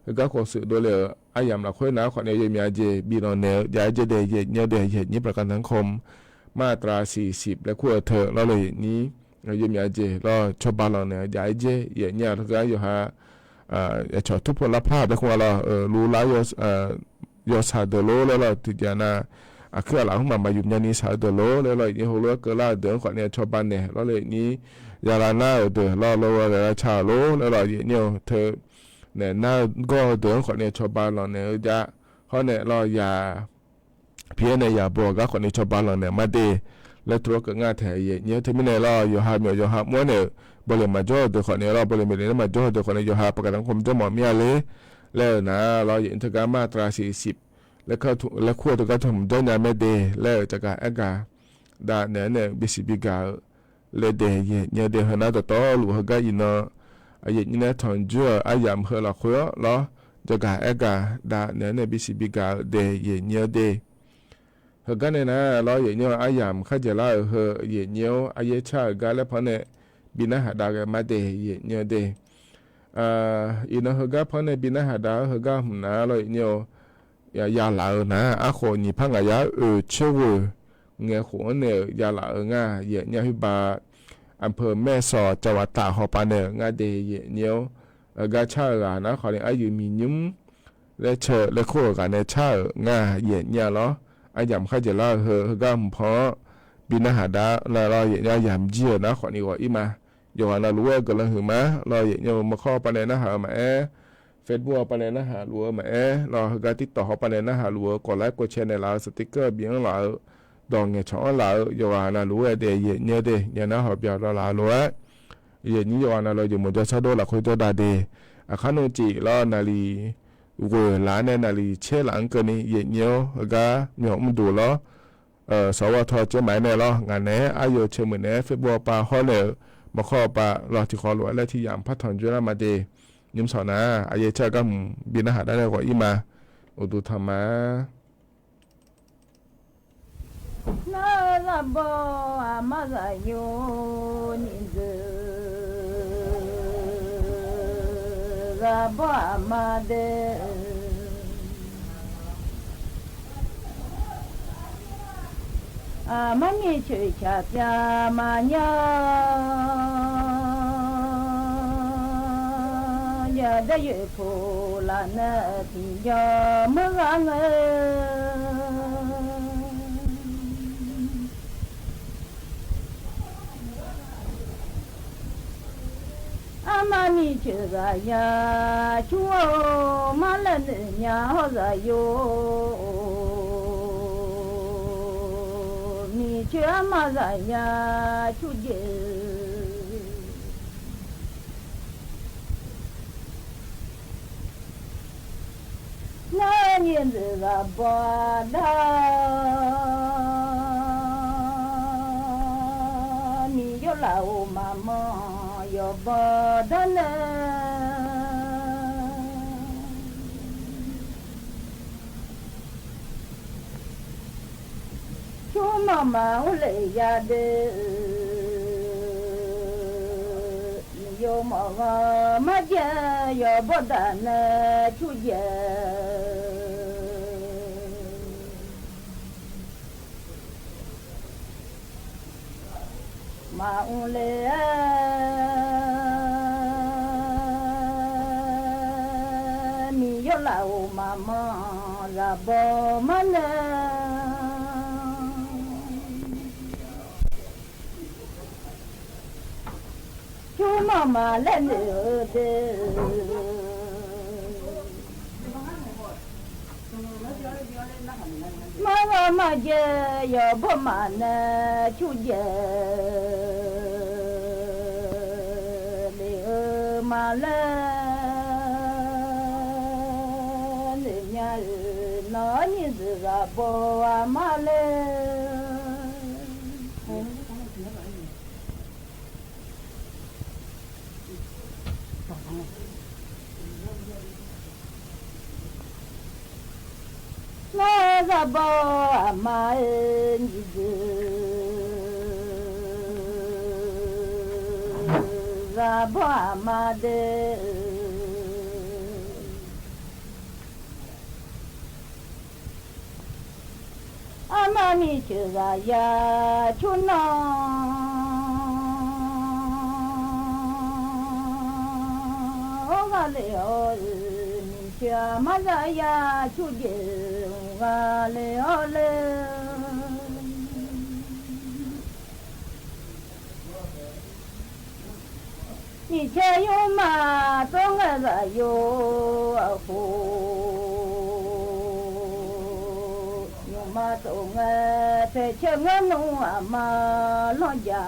เธอก็ขอสื่อโดยเลยอายามละค่อยนะขอเนี่ยยังมีอาเจบีนอนเนลยาเจเดียเนี่ยเดียนี้ประกันสังคมมาตรา40และขั้วเธอแล้วเลยนี้ยังมีอาเจแล้วชอบบ้านเราเนี่ยยาเจเนี่ยทุกอย่างอยู่ฮะชอบทุกพลภาพและขั้วเรารู้แล้วยศาเดโลแล้วเราติดยานะคือหลังมาอยู่ยันนี้สาเดโลแล้วเราเนี่ยหัวเรือเกล้าเดินขอเนี่ยชอบบ้านเนี่ยแล้วเลยนี้ยาลาหน้าเดินเราแล้วชาโลแล้วเราเนี่ยเธอเนี่ยน่าก็เดินขอเนี่ยชาวบ้านเราเนี่ยจะเขาเนี่ยเราอย่าเพี้ยนเนี่ยอย่าบอกก็ขอเนี่ยชาวบ้านเราเนี่ยมาดีแล้วตัวก็ง่ายแท้เนี่ยที่ไม่เนี่ยเราอยู่หาม้วนเนี่ยบริมาจ่อเดี๋ยวขอเนี่ยเราบริมาเนี่ยมาจ่อเดี๋ยวขอเนี่ยอยู่หาประกันสังคมจะหมอมีอะไรแล้วนะเราอย่างที่การมาตรา40แล้วขั้วตัวก็ทำด้วยเนี่ยไม่ดีแล้วจะการด่าเนี่ยบิสิบิกาเลยเดียเนี่ยเดี๋ยวหน้าต่อหรือก็ยินเนาะอย่างนี้ทอนจั่วอายามเฮละขั้วล้อจะกะด่าเนี่ยบิสิบิกาเดยเนี่ยเดเฮกันเนี่ยนะล้ออย่างนี้อายามข้าจะล่าเฮอย่างนี้อายชากันแล้วพอเนี่ยบินหาดากันมาเดยเนี่ยเดอีนเฮกันพอเนี่ยบินหาดาเฮกันหุ่นนะล้ออย่างนี้ยาหลานะอาโคนี่พังอายาเชื่อเงี้ยหัวเนี่ยยาหลาง่าอย่างนี้ฮิบาอำเภอแม่สอดจังหวัดตากหอปานเนี่ยงาเดียเนียวกาชาลานะขอเนี่ยอายุมีนิ้มและเชอและคู่กันในชางาเย็นเนี่ยเหรออายามข้าจะล่าเฮก็เพราะบินหาดาแล้วเราอย่างยามเจียนะขอนี่ว่าอีมาอย่างนั้นรู้ว่าก็เลยหือมาเราอย่างมาข้อปานเนี่ยนะหามาเฟซบุ๊กปานเนี่ยนะหารู้มาเราก็ติดต่อเขาปานเนี่ยนะหารู้กดไลค์กดแชร์ในเราสติ๊กเกอร์เบี้ยงเราดองเงี้ยช่องเราอยู่ว่าน่ารู้เดียเนี่ยเดียนะหอบยาวเรารู้อย่างนี้อยู่ว่าน่าเราอยู่หมดจะชาโดละคุยตัวดาเดอาคานุจิแล้วนาลี เวลาเนี่ยนาลีเชหลังกันนี่เย็นเนียวก็เหนียวมันดูล้อสวทจะหมายในล้องานไหนอายุเชื่อเหมือนเนี่ยเฟบรัวปาฮอลเลยมาข้อปารอที่ขอหลวงและที่ยามพัฒนจุฬามาเดยิมสอนนะอายเจ้าก็บินอาหารได้กว่าอีมาอุดุธรรมะนาลาบอามาซาโยนิเซลาบอามาเดอามามีช่วยชาติมาญาอย่าได้ยืดผู้ละนาทียอเมื่อไงอามามีเชื่อยาชัวมาเล่นยาหัวโยมีเชื่อมาใจยาชุดเยน่าเย็นจะบ่ได้มีโยลาวมามอยบ่ได้เลยชูมามาเลยยาเดโยมมาเจยบ่ได้นะชุเยมาเลยมีโยลาวมามาระบ่มาเนชูมามาเล่นเดมาเจยบ่มานะชุเยมาเลยเนี่ยน้อยนี่จะบ่มาเลยน่าจะบ่มานี่จะบ่มาเดอามามีเชื่อยาชุนโอกาเลโอมีเชื่อมาซายาชุเยโอกาเลโอเลมีเชื่อโยมาต้องอะไรโยโหมาตรงเธอเชื่อเงินหัวมาลอยา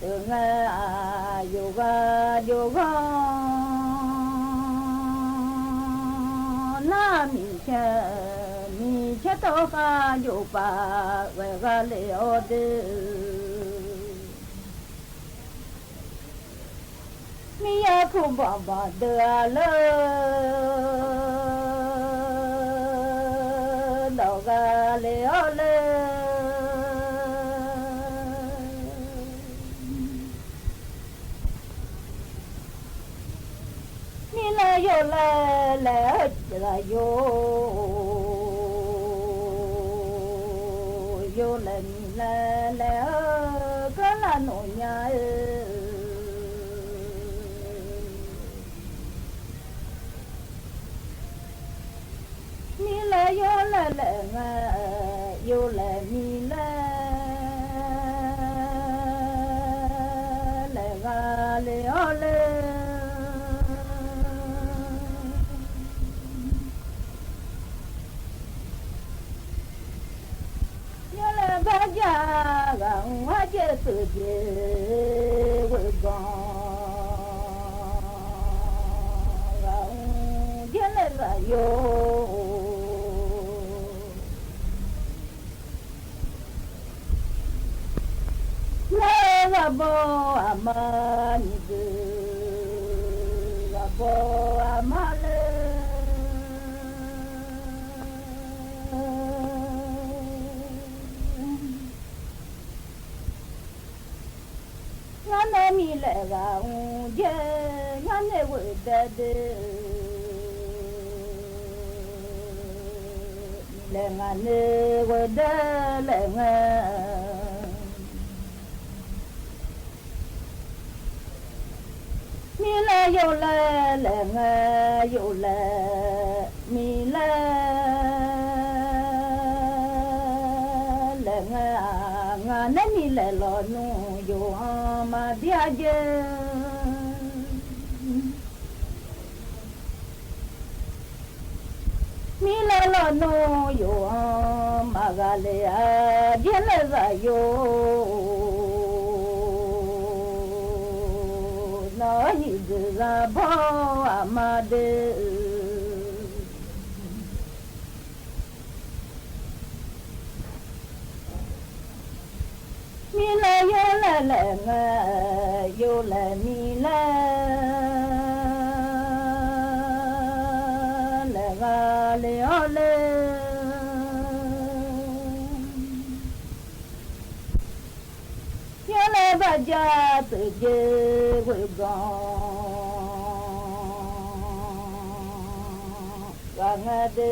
ตึงโยกาโยกาน้ามีเชื่อโตกาโยปาเวกาเลโอเดมียาคุบบ่เดือเลยดอกกาเลโอเลมีลายโยเลเลลายโยโยเลมีเลเลก็ละหนูยาโยละละงาโยละมีละละกาเลโอเลโยละบาจา กังว่าเจสุเจวกอน โยเลกะโบอามานิเกกะโบอามาเลงานเนมีเลกะอุเจงานเนเวเดเดเลงานเนเวเดเลงามีเลโยเลเลงาโยเลมีเลเลงางานเนมีเลลอนูโยมาเดียเจมีเลลอนูโยมา Magalea Geleza yo No hiza bo amade Mila yo la la nga yo la mila la ga le ole yo la ba ja te je we ga nga de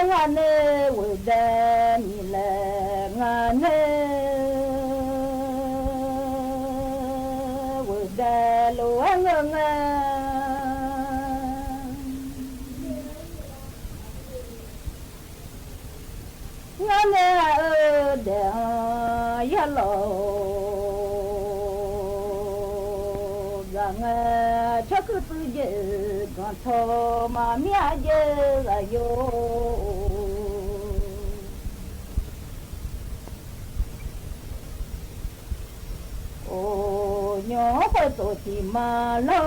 ngane wede mile ngane wede lo ngane ngane de yalo ngane chakutuje ganto ma miaje ayo o nyo pa to ti ma lo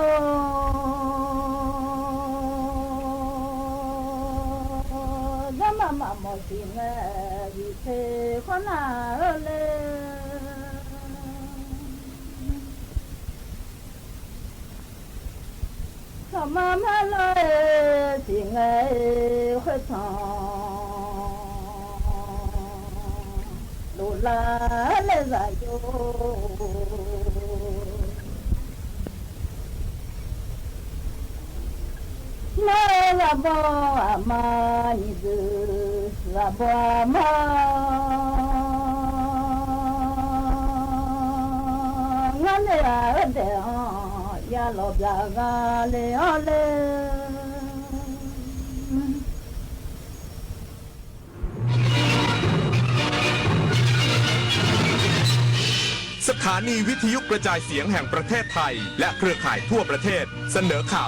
zama ma mo ti na vi se khona le sama ma lo ti ngai kho ta la le za yo la la bo ama ni de la bo ama ngane a de ya lo bla ga le oleสถานีวิทยุกระจายเสียงแห่งประเทศไทยและเครือข่ายทั่วประเทศเสนอข่าว